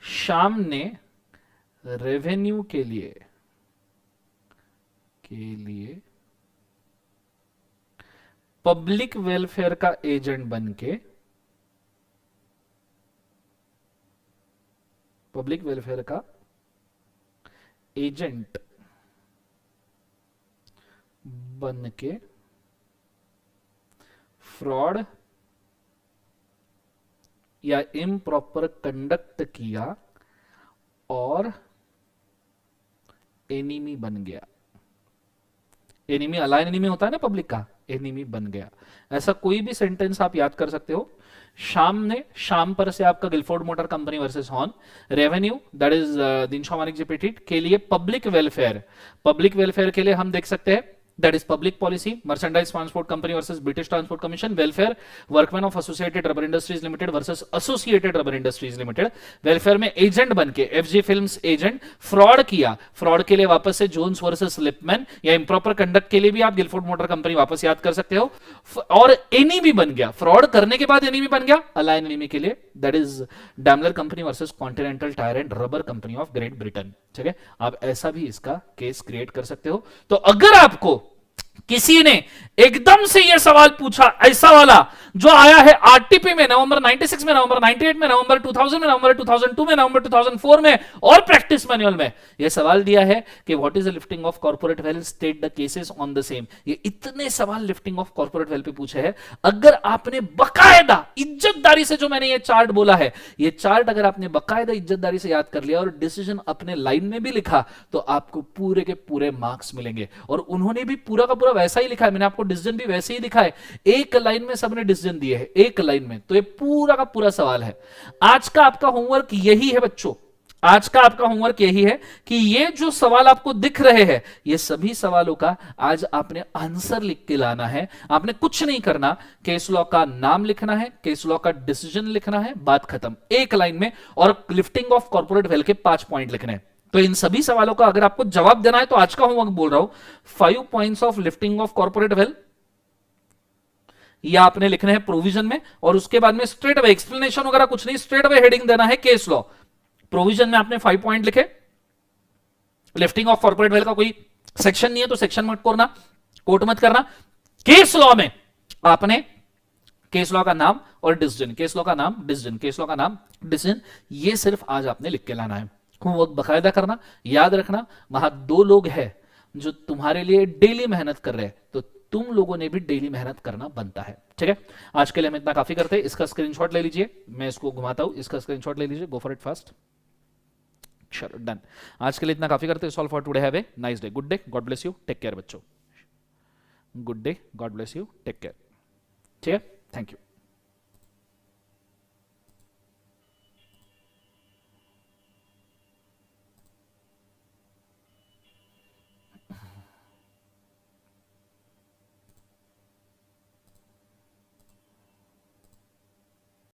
Shyam ने रेवेन्यू के लिए पब्लिक वेलफेयर का एजेंट बन के, पब्लिक वेलफेयर का एजेंट बन के फ्रॉड या इम्प्रॉपर कंडक्ट किया और एनिमी बन गया। एनिमी, अलाइन एनिमी होता है ना पब्लिक का, एनिमी बन गया। ऐसा कोई भी सेंटेंस आप याद कर सकते हो। शाम ने, शाम पर से आपका Gilford motor company versus Horne, revenue that is Dinshaw वाणिज्य पेटेंट के लिए पब्लिक वेलफेयर, पब्लिक वेलफेयर के लिए हम देख सकते हैं that is public policy, merchandise transport company versus British Transport Commission, welfare workmen of Associated Rubber Industries Limited versus Associated Rubber Industries Limited, welfare में एजेंट बनके FG Films एजेंट फ्रॉड किया, fraud के लिए वापस से जोन्स वर्सेस लिपमैन, या improper conduct के लिए भी आप गिलफोर्ड मोटर कंपनी वापस याद कर सकते हो, और एनिमी बन गया, फ्रॉड करने के बाद एनिमी बन गया अलाइन एनिमी के लिए, that is Daimler company versus Continental Tyre and Rubber company of great Britain. ठीक है, आप ऐसा भी इसका केस क्रिएट कर सकते हो। तो अगर आपको किसी ने एकदम से यह सवाल पूछा, ऐसा वाला जो आया है आरटीपी में नवंबर 96 में, नवंबर 98 में, नवंबर 2000 में, नवंबर 2002 में, नवंबर 2004 में, और प्रैक्टिस मैनुअल में यह सवाल दिया है कि what is the lifting of corporate wealth, state the cases on the same, ये इतने सवाल लिफ्टिंग ऑफ कॉर्पोरेट वेल्थ पे पूछे हैं। अगर आपने बकायदा इज्जतदारी से, जो मैंने ये चार्ट बोला है, ये चार्ट अगर आपने बकायदा इज्जतदारी से याद कर लिया और डिसीजन अपने लाइन में भी लिखा, तो आपको पूरे के पूरे मार्क्स मिलेंगे। और उन्होंने भी पूरा का पूरा वैसा ही लिखा है, मैंने आपको डिसीजन भी वैसे ही दिखा है, एक लाइन में सबने डिसीजन दिए हैं, एक लाइन में। तो ये पूरा का पूरा सवाल है। आज का आपका होमवर्क यही है बच्चों, आज का आपका होमवर्क यही है कि ये जो सवाल आपको दिख रहे हैं, ये सभी सवालों का आज आपने आंसर लिख के लाना है। आपने कुछ नहीं करना, केस लॉ का नाम लिखना है, केस लॉ का डिसीजन लिखना है, बात खत्म, एक लाइन में। और लिफ्टिंग ऑफ कॉर्पोरेट वेल्थ के 5 पॉइंट लिखने हैं। तो इन सभी सवालों का अगर आपको जवाब देना है, तो आज का होमवर्क बोल रहा हूं, 5 points of lifting of corporate wealth, या आपने लिखने हैं प्रोविजन में, और उसके बाद में स्ट्रेट अवे एक्सप्लेनेशन वगैरह कुछ नहीं, स्ट्रेट अवे हेडिंग देना है केस लॉ। प्रोविजन में आपने 5 पॉइंट लिखे, लिफ्टिंग ऑफ कॉर्पोरेट वेल्थ का कोई सेक्शन नहीं है तो सेक्शन मत करना, कोट मत करना। केस लॉ में आपने केस लॉ का नाम और डिसीजन, केस लॉ का नाम, डिसीजन, केस लॉ का नाम, डिसीजन, ये सिर्फ आज आपने लिख के लाना है। होमवर्क बकायदा करना, याद रखना, वहां 2 लोग हैं जो तुम्हारे लिए डेली मेहनत कर रहे हैं, तो तुम लोगों ने भी डेली मेहनत करना बनता है। ठीक है, आज के लिए हम इतना काफी करते हैं। इसका स्क्रीनशॉट ले लीजिए, मैं इसको घुमाता हूं, इसका स्क्रीनशॉट ले लीजिए, गो फॉर इट फास्ट। चलो डन, आज के लिए इतना काफी करते हैं। Solve for today, have a nice day, good day, God bless you, take care बच्चों, good day, God bless you, take care. ठीक है, थैंक यू।